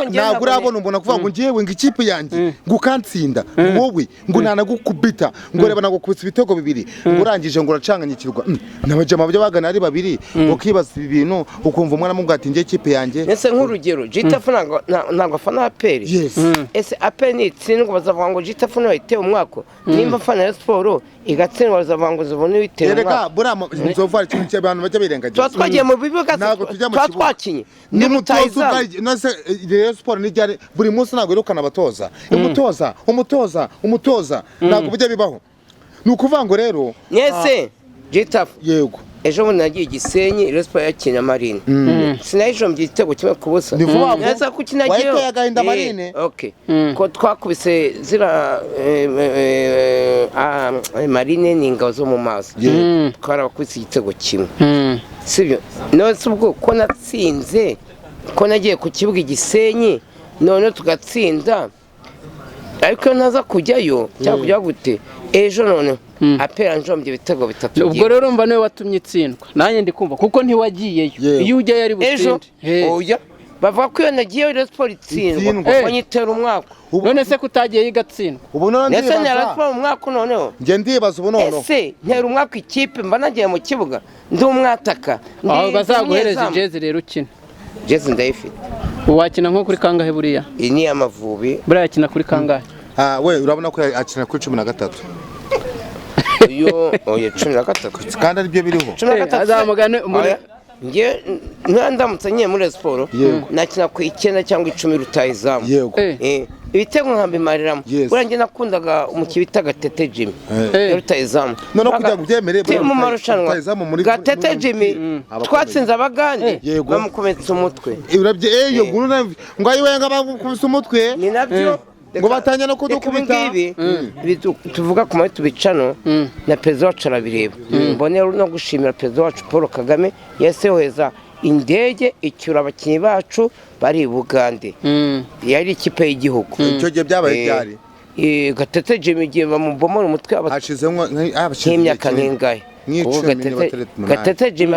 B: ntabwo urabona umuntu kuvuga ngo ngiyewe ngo ikipe yanjye ngukantsinda wowe ngo nanagukubita ngo reba nagukubitsa ibitego bibiri ngo urangije ngo uracanganyikirwa n'abajama byo bagana ari babiri ukibaza ibintu ukumva umwana mubwa ati ngiye ikipe yanjye
D: ese nk'urugero G-Tough ntabwo afana aperi ese aperi ni itsindwa bazavuga ngo G-Tough niwe yiteye umwaka nimba afana ya sport igatsindwa bazavuga ngo zibone biteye umwaka
B: Nzovu ari kintu cy'abantu bajya birengagiza
D: twagiye mu bibuga twakinye
B: ni mutoza nose Rayon Sport nijyare buri munsi ntabwo irukana abatoza umutoza ntabwo bijya bibaho ni ukuvuga ngo rero
D: nese G-Tough
B: yego
D: ejo bundi nagiye Gisenyi Rayon Sport yakina Marine sinayijombye igitego kimwe ku busa neza ko kinagiye
B: yagahinda Marine
D: okay ko twakubise zira Marine ni ingabo zo mu mazi twarabakubise igitego kimwe sibyo nose ubwo ko natsinze ko nagiye ku kibuga Gisenyi none tugatsinda ariko naza kujyayo cyangwa gute ejo none apera njombye ibitego bitatu
A: ubwo rero mva niwe watumye itsindwa nanjye ndi kumva kuko ntiwagiyeyo iyo ujyayo ari butsinde
D: oya bavuga ko iyo nagiyeyo Rayon Sport itsindwa banyitera umwaka
A: none se kutagiye igatsindwa
B: ubu none
D: ese Rayon Sport umwaka noneho
B: nge ndibaza ubu noneho
D: ese ntera umwaka ikipe mba nagiye mu kibuga ndi umwataka
A: aho bazaguhereza ijezi rero ukina
D: jezi ndayifite
A: wakina nko kuri kangahe buriya
D: iyi ni Amavubi
A: buriya yakina kuri kangahe
B: we urabona ko akina kuri 13
D: iyo oye 13
B: kandi ari byo biriho
D: 13
A: azamugane
D: nge ndamutse ngiye muri Rayon Sport nakina ku 9 cyangwa 10 rutayizamu ibitego nkambimariramo buriya njye nakundaga umukinnyi bita Gatete Jimmy rutayizamu
B: noneho kugira ngo ubyemere
D: mu marushanwa Gatete Jimmy twatsinze abagande bamukometsa umutwe
B: iyo ngo ayiwenga bakubise umutwe
D: ni nabyo
B: ngo batanya no kudukubita
D: tuvuga ku mahitamo bicano na perezida wacu arabireba mbone no gushimira perezida wacu Paul Kagame yahise yohereza indege icyura abakinnyi bacu bari i Bugande yari ikipe y'igihugu
B: icyo gihe byabaye byari
D: Gatete Jimmy igihe bamubomora umutwe
B: hashizemo
D: nk'imyaka nk'ingahe Gatete Jimmy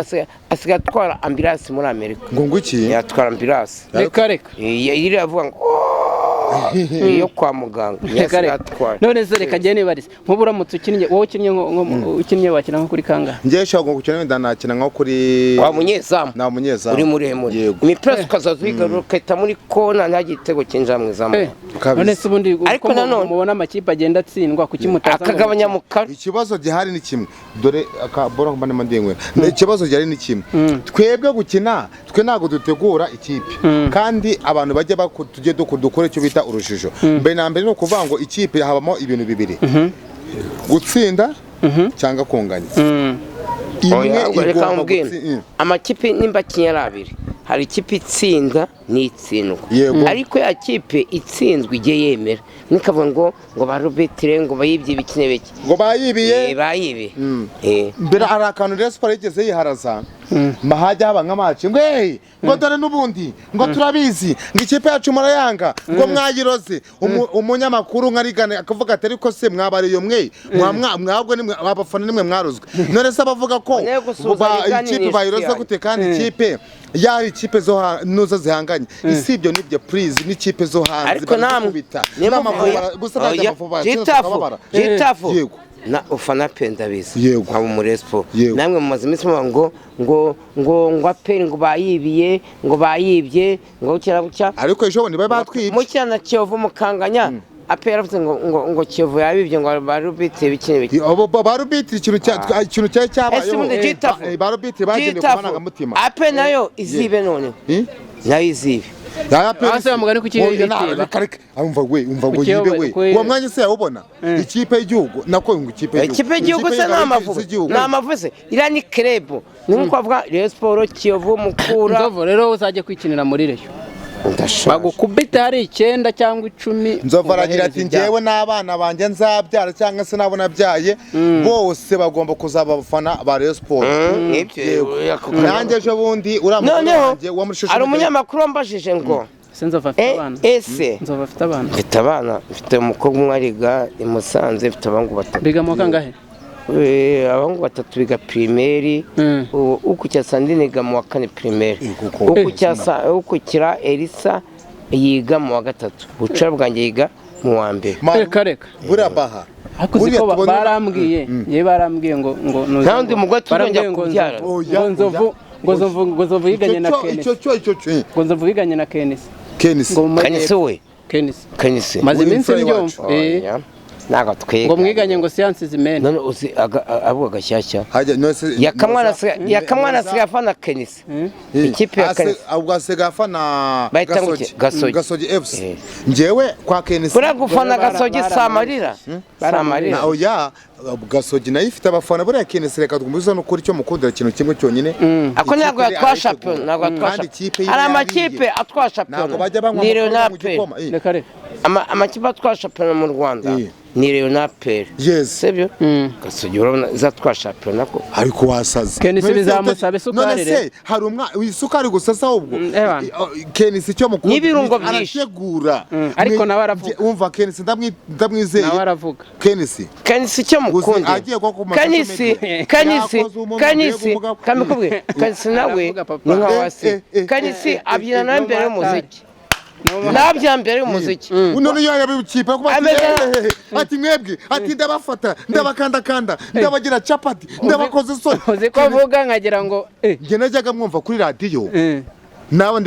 D: asigaye atwara ambulance muri Amerika
B: ngo iki
D: yatwara ambulance
A: reka
D: yiri avuga ngo iyo kwa muganga
A: none se reka njye nibarize nk'ubu uramutse ukinnye wowe ukinnye wakina nko kuri kangahe
B: njye shaka gukina wenda nakina nko kuri
D: wa munyezamu
B: na munyezamu
D: uri muremure imipira ukazaza uyigarura ukahita muri kona nta gitego kinjira mu izamu
A: none se ubundi ariko nanone mubona amakipe agenda atsindwa kuki mutaza
D: akagabanya mu karo
B: ikibazo gihari ni kimwe dore akabora mbane mandengwe ikibazo gihari ni kimwe twebwe gukina twe ntago dutegura ikipe kandi abantu bajye tujye dukora icyo bita urujijo mbere na mbere no kuvuga ngo ikipe habamo ibintu bibiri gutsinda cyangwa kunganya
D: amakipe nimba kinyara abiri hari ikipe itsinda n'itsindwa ariko ya kipe itsinzwe igiye yemera nikavuga ngo ba Robetire ngo bayibye ibikine bike
B: ngo bayibiye
D: mbere
B: hari akantu Rayon Sports yigeze yiharaza mahajya haba nk'amaci ngo dore n'ubundi ngo turabizi ngo ikipe yacu murayanga ngo mwayiroze umunyamakuru nkarigane akavuga ati ariko se mwabariye mwe mwabwo nimwe abafana nimwe mwarozwe none se abavuga ko ikipe bayiroze gute kandi ikipe yari ikipe zo nuzo zihanganye isibyo nibyo please n'ikipe zo hanze
D: ariko namwe jitafu na ufana penda bizi nkabo muri Expo namwe mu mazi iminsi ngo aperi ngo bayibye ngo cyarabucya
B: ariko ejo ni batwibye
D: mu cyana Kiyovu mukanganya apera avuze ngo Kiyovu yabibye ngo barubitse bikine bike
B: abo barubitse ikintu cyabayeho barubitse bagende kumananga mutima
D: ape nayo izibe none nayo izibe
A: ase bamugane ku kibe
B: umva ngo yibe we uwo mwanya se yawubona ikipe y'igihugu nako ngo ikipe
D: y'igihugu se n'amavuze ira ni club ni nko avuga Rayon Sports Kiyovu Mukura
A: Nzovu rero uzajye kwikinira muri Rayon bagukubita hari 9 cyangwa 10
B: Nzovu aragira ati ngewe n'abana banjye nzabyara cyangwa se nabo nabyaye bose bagomba kuzaba abafana ba Rayon Sports nanjye ejo bundi uramutse wa muri shusho
D: ari umunyamakuru wambajije ngo
A: Nzovu afite abana Nzovu afite abana
D: mfite abana mfite umukobwa umwe ariga i Musanze mfite abangu batatu
A: biga mu kangahe
D: abangu batatu biga primaire uku cya Sandine ga mu wa 4 primaire uku kira Elisa yiga mu wa 3 bucara bwanjye yiga mu wa 2
A: reka
B: burabaha
A: akuzi ko barambwiye ye barambwiye ngo
D: nandi mugwe tuzongera kubyara
A: Nzovu yiganye na Kenisi Nzovu yiganye na Kenisi
D: Kenisi
A: maze iminsi byumva
D: naga twega
A: ngo mwiganye ngo siyansi zimene
D: none uzi abo gashyashya yakamwana se yafana Kenisi ikipe ya Kenisi
B: ahubwo segafana Gasogi FC njewe kwa Kenisi
D: kura gufana Gasogi Samarira
B: oya Gasogi nayo ifite abafana buriya Kenisi reka twumviza no kuri cyo mukundira ikintu kimwe cyonyine
D: ako ntabwo yatwa champion ntabwo yatwa champion ari amakipe atwa champion ni Leonard amakipe atwa champion mu Rwanda ni Leonard sebyo Gasogi urabona izatwa champion nako
B: ariko wasaze
A: Kenisi bizamusabe sukari
B: rero hari isukari gusasa ubwo Kenisi cyo mukundira
D: n'ibirungo byinshi
A: arategura ariko nawe aravuga
B: umva Kenisi ndamwizeye
A: nawe aravuga
D: Kenisi cyo mukundira Kenisi kamikubwe Kenisi nawe ni nka wase Kenisi abyina na mbere y'umuziki nabya mbere y'umuziki
B: none yabikipe ati mwebwe ati ndabafata ndabakandakanda ndabagira capati ndabakoze so
A: uzi ko avuga nkagira ngo
B: nge najyaga mwumva kuri radio nawe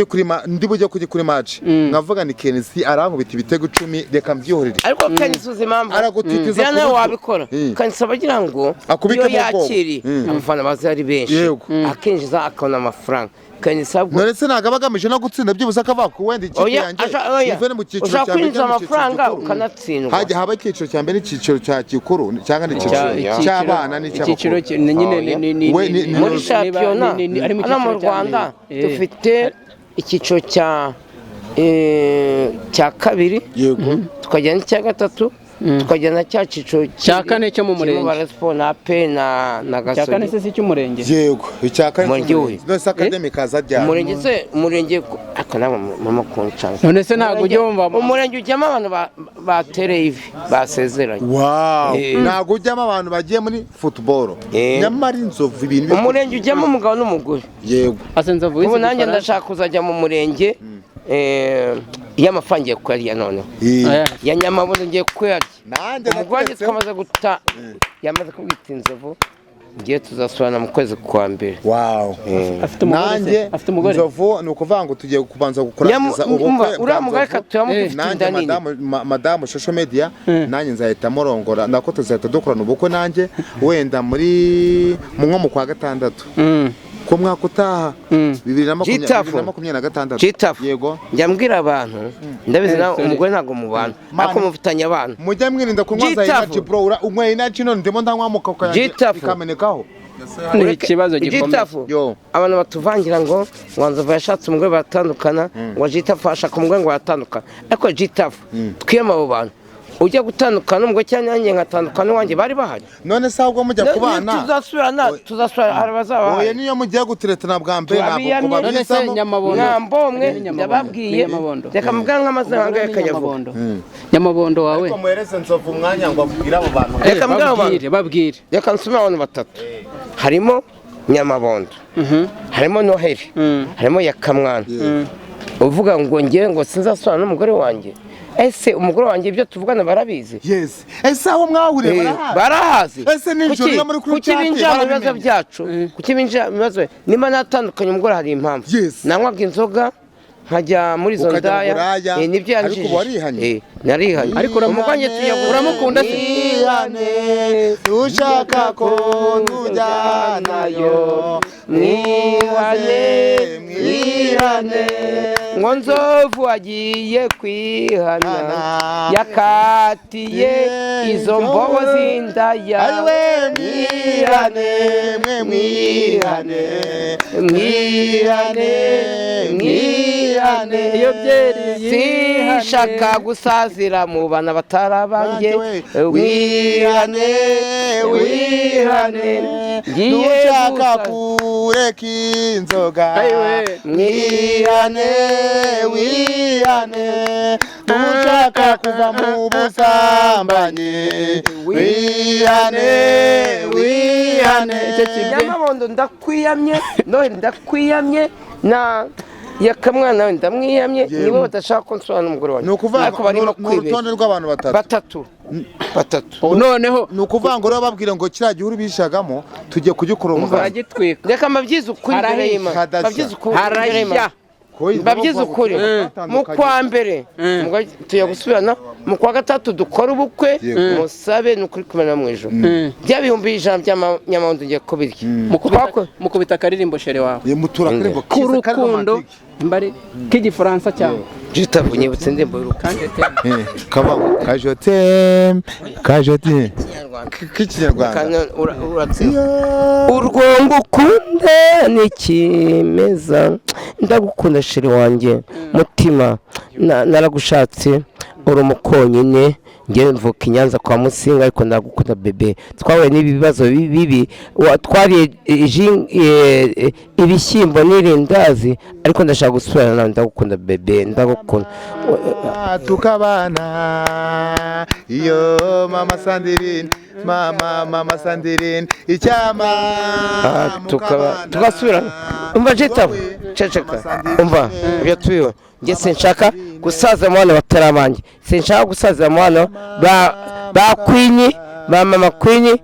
B: ndi bujye kuri match nkavuga ni Kenisi arankubita ibitego 10 reka mbyihorere
D: ariko Kenisi uzi impamvu
B: aragutitiza
D: cyane wabikora Kenisi abagira ngo iyo yakiri abafana bazari benshi akinjiza akona amafaranga Kenisi abwo
B: none se ntago abagamije no gutsinda byibuze akava ku wenda ikipe yanjye ivene mu cyiciro cya mbere
D: ushaka amafaranga ukanatsindwa
B: haba icyiciro cya mbere n'icyiciro cya gikuru cyangwa n'icyiciro cy'abana n'icy'abakuru
A: nyine
D: muri shampiyona hano mu Rwanda dufite icyiciro cya kabiri tukajya n'icya gatatu tukajyana cya ciciro
A: cya kane cyo mu murenge
D: na pe na gasogi
A: cya kane se cy'umurenge
B: yego icya kane cy'umurenge academy kaza jya
D: umurenge akana mama konchanga
A: none se ntago ujyumva
D: umurenge ujyamo abantu batereye ivi basezeranye
B: ntago ujyamo abantu bagiye muri football nyamara inzovu ibintu
D: umurenge ujyamo umugabo n'umugore
B: yego
A: asenza vuze
D: ubu nanjye ndashaka kuzajya mu murenge y'amafangiye kwariya none ya nyamabuno ngiye kwari umugwanyi twamaze guta yamaze kubita inzovu ngiye tuzasubirana mu kwezi kwa mbere
B: nanjye inzovu ni ukuvuga ngo tugiye kubanza gukorangiza ubukwe
D: uriya mugore katuyamufite
B: nanjye madamu social media nanjye nzahita murongora nako tuzahita dukorana ubukwe nanjye wenda mu nko mu kwa gatandatu ko mwaka utaha
D: 2026 yego njyambwira abantu ndabizi nawe umugore ntago mubana ako mufitanye abana
B: mujya mwirinda kunywa za energy bro unyweye energy none ndimo ndanywa mu koko yanjye ikamenekaho
A: ni ikibazo gikomeye
D: abantu batuvangira ngo wanza yashatse umugore batandukana ngo Jitafu ashaka umugore ngo batandukana ariko Jitafu twiyama abo bantu ujya gutandukana umugore cyane yanjye nkatandukana wanjye bari bahari
B: none se ahubwo mujya kubana
D: tuzasubirana arabazaba
B: oya niyo mugiye guteretana bwa mbere ntabwo
A: babisamo
D: nyambomwe ndababwiye reka mubwira nk'amazina yanjye y'akanyavundo
A: nyamabondo wawe
B: ariko muhereze nzovu umwanya ngo abwire abo bantu
D: reka
A: babwire
D: reka nsumire abantu batatu harimo nyamabondo harimo Noheli harimo Yakamwana uvuga ngo ngiye ngo sinzasubirana n'umugore wanjye ese umugore wanjye ibyo tuvugana barabizi
B: yes ese aho mwahuriye
D: barahazi
B: ese ninjoro na muri
D: kuki binjira mu bibazo byacu kuki binjira mu bibazo niba natandukanye umugore hari impamvu nanywaga inzoga nkajya muri izo ndaya nibyo yanjije narihanye
B: ariko
D: umuganye
A: uramukunda se
B: ushaka ko ntujyanayo
D: mwihane ngo nzovu agiye kwihana yakatiye izo mbogo z'indaya mwihane iyo byeri sinshaka gusazira mu bana batarabanjye wihane
B: ntushaka kureka inzoga mwihane ntushaka kuva mu busambanyi wihane
D: nyamabondo ndakwiyamye Noheli ndakwiyamye na Yakamwana we ndamwiyamye nibo badashaka ko nsubirana n'umugore wanjye
B: ni ukuvuga n'urutonde rw'abantu
D: batatu
A: noneho
B: ni ukuvuga ngo rero babwira ngo kiriya gihe urubishagamo tujye kugikora umuganda
D: reka mbabyize ukuri mbabyize ukuri mu kwa mbere tujya gusubirana mu kwa gatatu dukora ubukwe musabe ni ukuri kumena mu ijoro bya bihumbi ijana bya nyamabondo ngiye kubirya
A: mukubita akaririmbo shere wawe
B: k'urukundo
A: mbari k'igifaransa cyawe
D: Jitafu nyibutse ndembo y'urukanje
B: kabamo kajote k'ikinyarwanda
D: urwo ngukunda ni kimeza ndagukunda sheri wanjye mutima naragushatse uri umukonyine ngewe mvuka i Nyanza kwa Musinga ariko ndagukunda bebe twahuye n'ibi bibazo bibi twariye ibishyimbo n'irindazi ariko ndashaka gusubirana nawe ndagukunda bebe ndagukunda
B: tukabana iyo mama Sandirine icyama
D: tugasubirana umva Jitafu ceceka umva ibyo tubiwe nge sinshaka gusaza mu bana batarabanjye sinshaka gusaza mu bana ba Kwinyi ba mama Kwinyi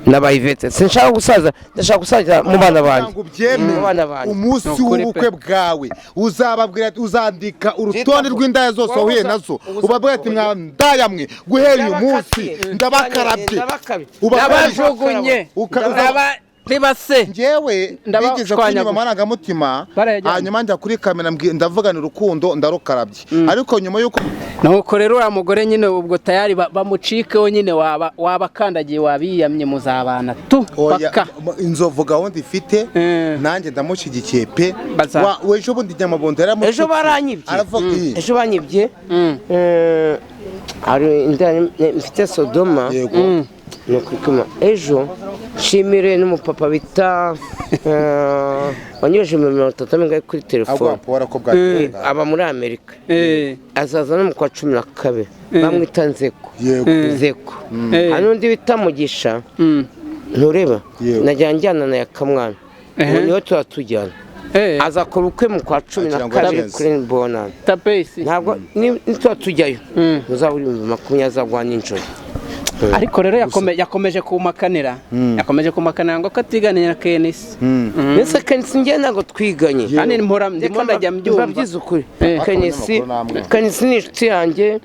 D: n'abayivete sinshaka gusaza ndashaka gusaza mu bana banjye
B: umunsi w'ubukwe bwawe uzababwira uzandika urutonde rw'indaya zose wahuye nazo ubabwira ati mwandaya mwe guhera uyu munsi ndabakarabye
A: ndabajugunye ribase
B: njyewe bigeze kunyuma amarangamutima hanyuma njya kuri kamera ndavugana urukundo ndarukarabye ariko nyuma yuko
A: nuko rero uriya mugore nyine ubwo tayari bamucikeho nyine wabakandagiye wabiyamye muzabana tu paka
B: inzovu gahunda ifite nanjye ndamushyigikiye pe ejo bundi nyamabondo
D: ejo banyibye hari indaya mfite Sodoma nuko ejo nshimire n'umupapa bita wanyoje mu 30 kuri telefone aba muri Amerika azaza no mu kwa 12 bamwita Nzeko hari undi bita Mugisha ntureba najyanjyana na Yakamwana niho turatujyana azakora ukwe mu kwa 12 kuri Bonana
A: tapesi
D: ntabwo nitujyayo muzaburi 20 azagwa n'injoro
A: ariko rero yakomeje kumakanira ngo katiganira na Kenisi
D: mbese Kenisi njye ntabwo twiganye
A: kandi ndimo ndajya mbyumva
D: byiza ukuri Kenisi ni inshuti yanjye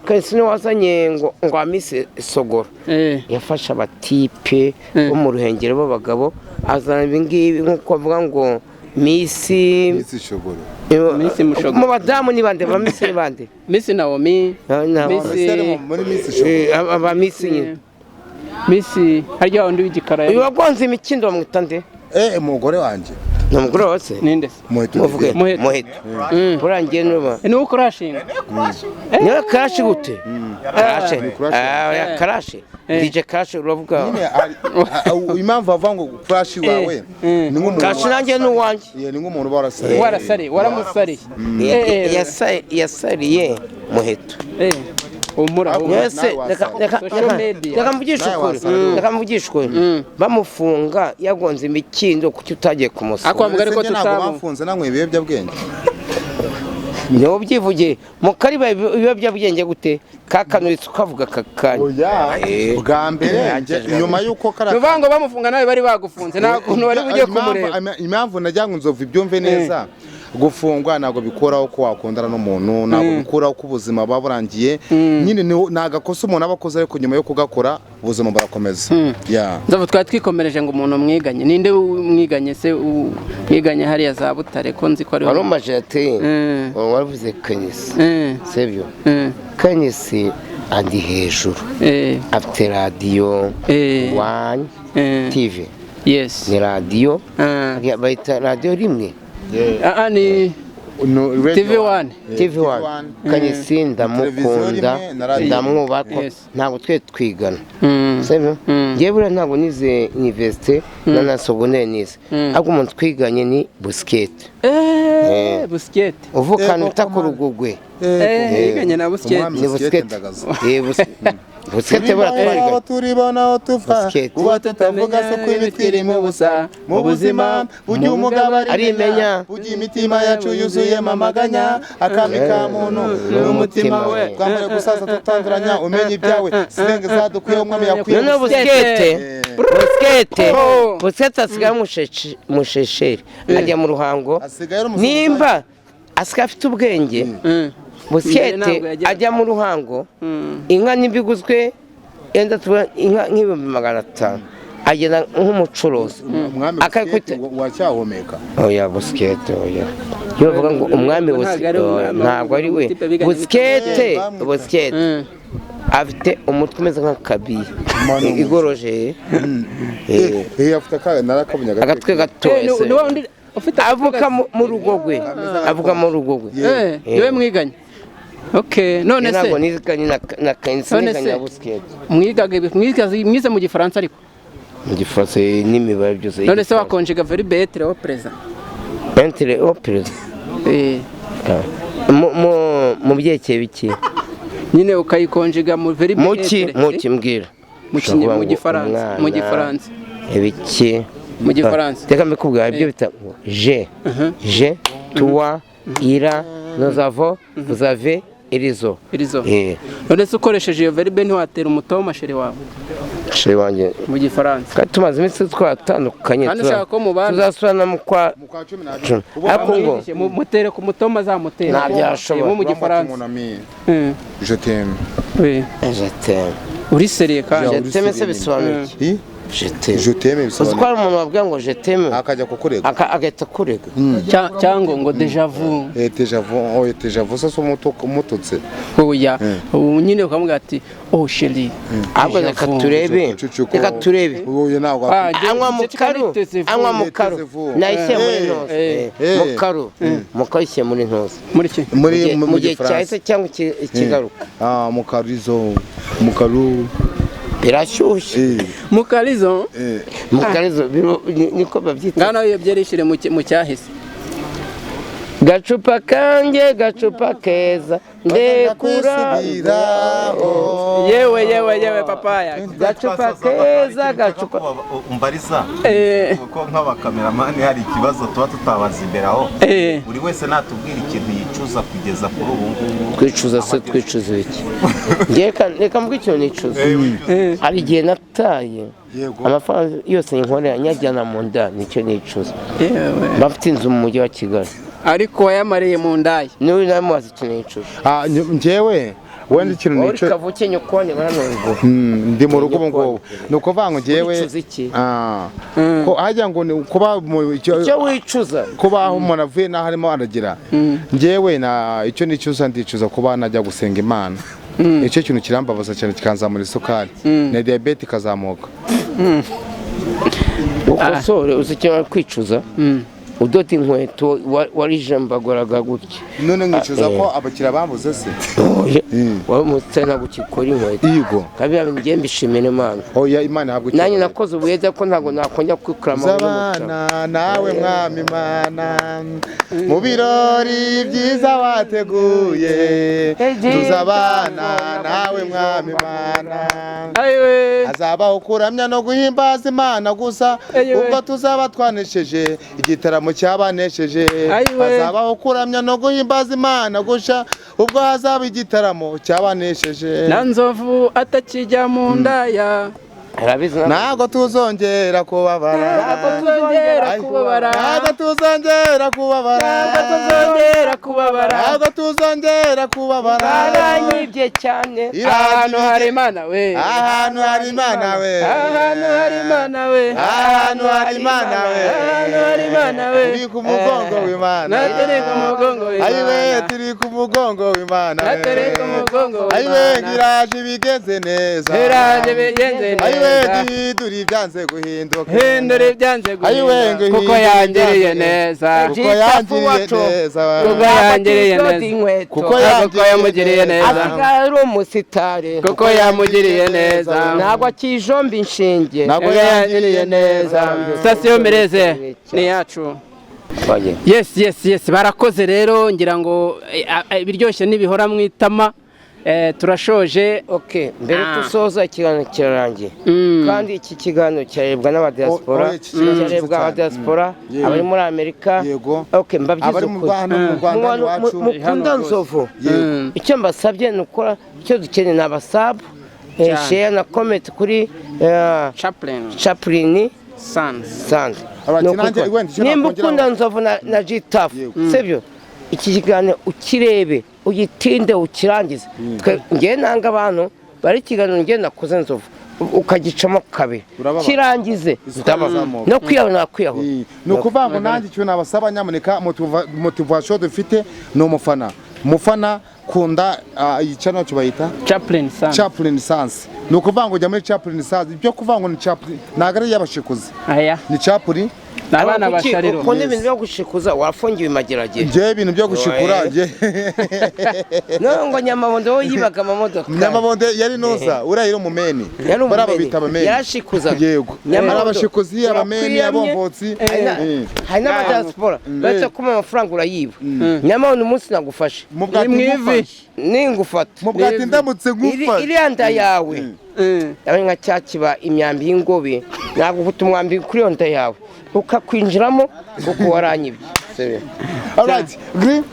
D: Kenisi ni wazanye ngo amise Sogoro yafashe abatipe bo mu ruhengero b'abagabo azana ibingibi nk'uko bavuga ngo Misi
B: Shogoro
A: mu
D: badamu ni bande ba Misi bande
A: Misi Naomi Misi harya wundi w'igikara
D: uyu wagonze imikindo bamwita nde
B: umugore wanjye
D: ni umugore wose
A: ninde
D: Muheto burangiye nuba
A: ni uko rashinga
D: niba karashi gute karashi DJ Karashi uravuga
B: impamvu avuga ngo Karashi wawe ni nk'umuntu
D: Karashi nanjye n'uwanjye
B: ni nk'umuntu
A: waramusariye
D: yasariye Muheto reka mvugishe ukuri bamufunga yagonze imikindo kuki utagiye kumusura
B: ariko bafunze nanywe ibiyobyabwenge
D: niwo byivugiye mu kariba ibiyobyabwenge gute kakanuritse ukavuga kakanya
B: bwa mbere nyuma y'uko
A: bivuga ngo bamufunga nawe bari bagufunze nta kuntu bari bujye kumureba
B: impamvu najya ngo nzova ibyumve neza gufungwa ntabwo bikuraho ko wakundana n'umuntu ntabwo bikuraho ko ubuzima buba burangiye nyine ni agakosa umuntu aba akoze ariko nyuma yo kugakora ubuzima burakomeza
A: nzava twari twikomereje ngo umuntu mwiganye ninde mwiganye se mwiganye hariya za Butare ko nzi ko ari
D: wari umaje ati waravuze Kenisi sebyo Kenisi andi hejuru afite radiyo 1 TV ni radiyo bayita radiyo rimwe
A: ni TV1
D: Kenisi ndamukunda ndamwubaka ntabwo twe twigana sebe ngiye buriya ntabwo nize universite na secondaire nize ahubwo umuntu twiganye ni Buskete uvukana utaka urugugwe
A: yiganye na Buskete
D: ni Buskete Buskete
B: baratwariga turibona aho tuva uba tutavuga se ko imitwirimo busa mu buzima ujye umugabo arimenya ujye imitima yacu yuzuyemo amaganya akami ka muntu n'umutima we twambaye gusaza tutanduranya umenye ibyawe sirenge zadukwiye umwami yakwiye
D: none Buskete asigaye mushesheri ajya mu ruhango nimba asigaye afite ubwenge Buskete ajya mu ruhango inka nibiguzwe yenda tuba inka nk'ibihumbi 500 agenda nk'umucuruzi
B: akakwita wacyahomeka
D: oya Buskete oya yo bavuga ngo umwami ntabwo ari we Buskete afite umutwe umeze nk'akabiye igoroje
B: afite narakabunyaga
D: agatwe gato avuka mu rugogwe
A: yewe mwiganye none se
D: ntabwo niziganye na Kenisi na Buskete
A: mwize mu gifaransa ariko
D: mu gifaransa n'imibare byose
A: none se wakonjega verbe être au présent
D: mu byekeye biki
A: nyine ukayikonjega mu verbe
D: muki mbwira
A: mu gifaransa
D: ibiki
A: mu gifaransa
D: reka mbikubwira ibyo bita je toi ira nous avons vous avez irizo
A: none se ukoresheje iyo verbe ntiwatera umuto w'amasheri wawe
D: sheri wanjye
A: mu gifaransa
D: kandi tumaze iminsi twatandukanye
A: kandi ushaka ko mubana
D: tuzasubirana mu kwa
B: 12
D: ariko ngo
A: mutere ku mutoma azamutera
D: nta byashoboka
A: mu gifaransa
B: je t'aime
D: je t'aime
A: uri seriye kandi
D: je t'aime se bisobanuye iki
B: je t'aime
D: uzi ko hari umuntu wabwira ngo je t'aime
B: akajya kukurega
D: agahita kurega
A: cyangwa ngo deja vu
B: deja vu ça umututse
A: oya nyine ukamubwira ati oh chérie
D: ahubwo reka turebe
B: oya ntabwo
D: anywa mu karu nahise muri ntose mu karu ishye muri ntose mu gihe cyahise cyangwa ikigaruka mu karu birashyushye
A: mukarizo
D: niko babyita
A: ngana iyo byerishire mu cyahise
D: gacupa kanjye gacupa keza ndekura
A: yewe papaya
D: gacupa keza gacupa
E: umbarisa kuko nk'abakameramani hari ikibazo tuba tutabaza imbere aho buri wese natubwira ikintu yicuza kugeza kuri ubu ngubu
D: twicuza se twicuza iki reka mvuge ikintu nicuza hari igihe nataye amafaranga yose nkorera nyajyana mu nda nicyo nicuza bafite inzu mu mujyi wa Kigali
A: ariko wayamariye mu ndayi
D: niwe namubaza ikintu nicuza
B: njyewe wenda ikintu nicuza
D: kavuke nyukone baranongo
B: ndi mu rugo ngo nuko vango njyewe ko hajya ngo kuba
D: icyo wicuza
B: kuba umuntu avuye naho arimo aragira njyewe na icyo nicuza ndicuza kuba najya gusenga Imana icyo kintu kirambabaza cyane kikanzamura isukari na diabete ikazamuka
D: ukosore uzikenera kwicuza udoda inkweto warijambaguraga gutya
B: none nkicuza ko abakira bambuze se
D: wari umutana gukikora inkweto
B: yego
D: kabya ngiye mbishimira Imana
B: oya Imana ntabwo
D: nanjye nakoze ubuyeza ko ntago nakongera kwikura mu
B: zabana nawe mwami Imana mu birori byiza wateguye tuzabana nawe mwami Imana azabaho kuramya no guhimbaza Imana gusa ubwo tuzaba twanesheje igitaramo cyabanesheje hazabaho kuramya no guhimbaza Imana gusha ubwo hazaba igitaramo cyabanesheje
A: na nzovu atakijya mu ndaya
B: ntabwo tuzongera kubabara
A: ntabwo tuzongera kubabara
B: ntabwo tuzongera kubabara
A: ntabwo tuzongera kubabara
D: baranyibye cyane
A: ahantu hari Imana we
B: ahantu hari Imana we
A: ahantu hari Imana we
B: ahantu hari Imana we
A: ahantu hari Imana we
B: turi ku mugongo w'Imana
A: naturi ku mugongo w'Imana
B: ayiwe turi ku mugongo w'Imana
A: naturi ku mugongo w'Imana
B: ayiwe giraje bigenze neza
A: giraje bigenze neza
B: ayiwe duri byanze guhinduka
A: hindura ibyanze guhinduka kuko yangiriye neza
B: kuko yangiriye neza
A: kuko yangiriye neza
B: kuko
A: yamugiriye neza
D: ari umusitari
A: kuko yamugiriye neza
D: ntabwo akijomba inshinge
B: ntabwo
A: yangiriye neza sitasiyo Mereze ni yacu yes barakoze rero ngira ngo ibiryoshye nibihora mu itama turashoje
D: mbere dusoza ikiganiro kirarangiye kandi iki kiganiro cyarebwa n'abadiaspora cyarebwa abadiaspora abari muri Amerika mbabyize mukunda nzovu icyo mbasabye ni ukora icyo dukeneye ni abasabu share na comment kuri Chaplin Sand nimba ukunda nzovu na G-Tough sibyo iki kiganiro ukirebe uyitinde ukirangize ngewe nanga abantu bari ikiganiro ngewe nakoze nzovu ukagicamo kabiri kirangize no kwiyahura
B: ni ukuvuga ngo nanjye icyo nabasaba nyamuneka motivation dufite ni umufana kunda iyicano cyo bayita Chaplin Sans ni ukuvuga ngo ujya muri Chaplin Sans ibyo kuvuga ngo ni Chaplin ntabwo ari y'abashikuzi ni Chaplin
A: abana bashariro
D: ukunda ibintu byo gushikuza wafungiwe imageragere
B: njye ibintu byo gushikura njye
D: ngo Nyamabondo wowe yibaga amamodoka
B: Nyamabondo yari noza urahira umumeni baraba bita abameni
D: yarashikuza
B: yego abashikuzi abameni abomvotsi
D: hari n'abadiaspora baca kuma amafaranga urayiba Nyamabondo umunsi nagufashe ningufata
B: mubwati ndamutse ngufa
D: iriya nda yawe yawe nka cyakiba imyambi y'ingobe ntabwo ufite umwambi kuri iyo nda yawe ukakwinjiramo kuko waranyibye
B: alright green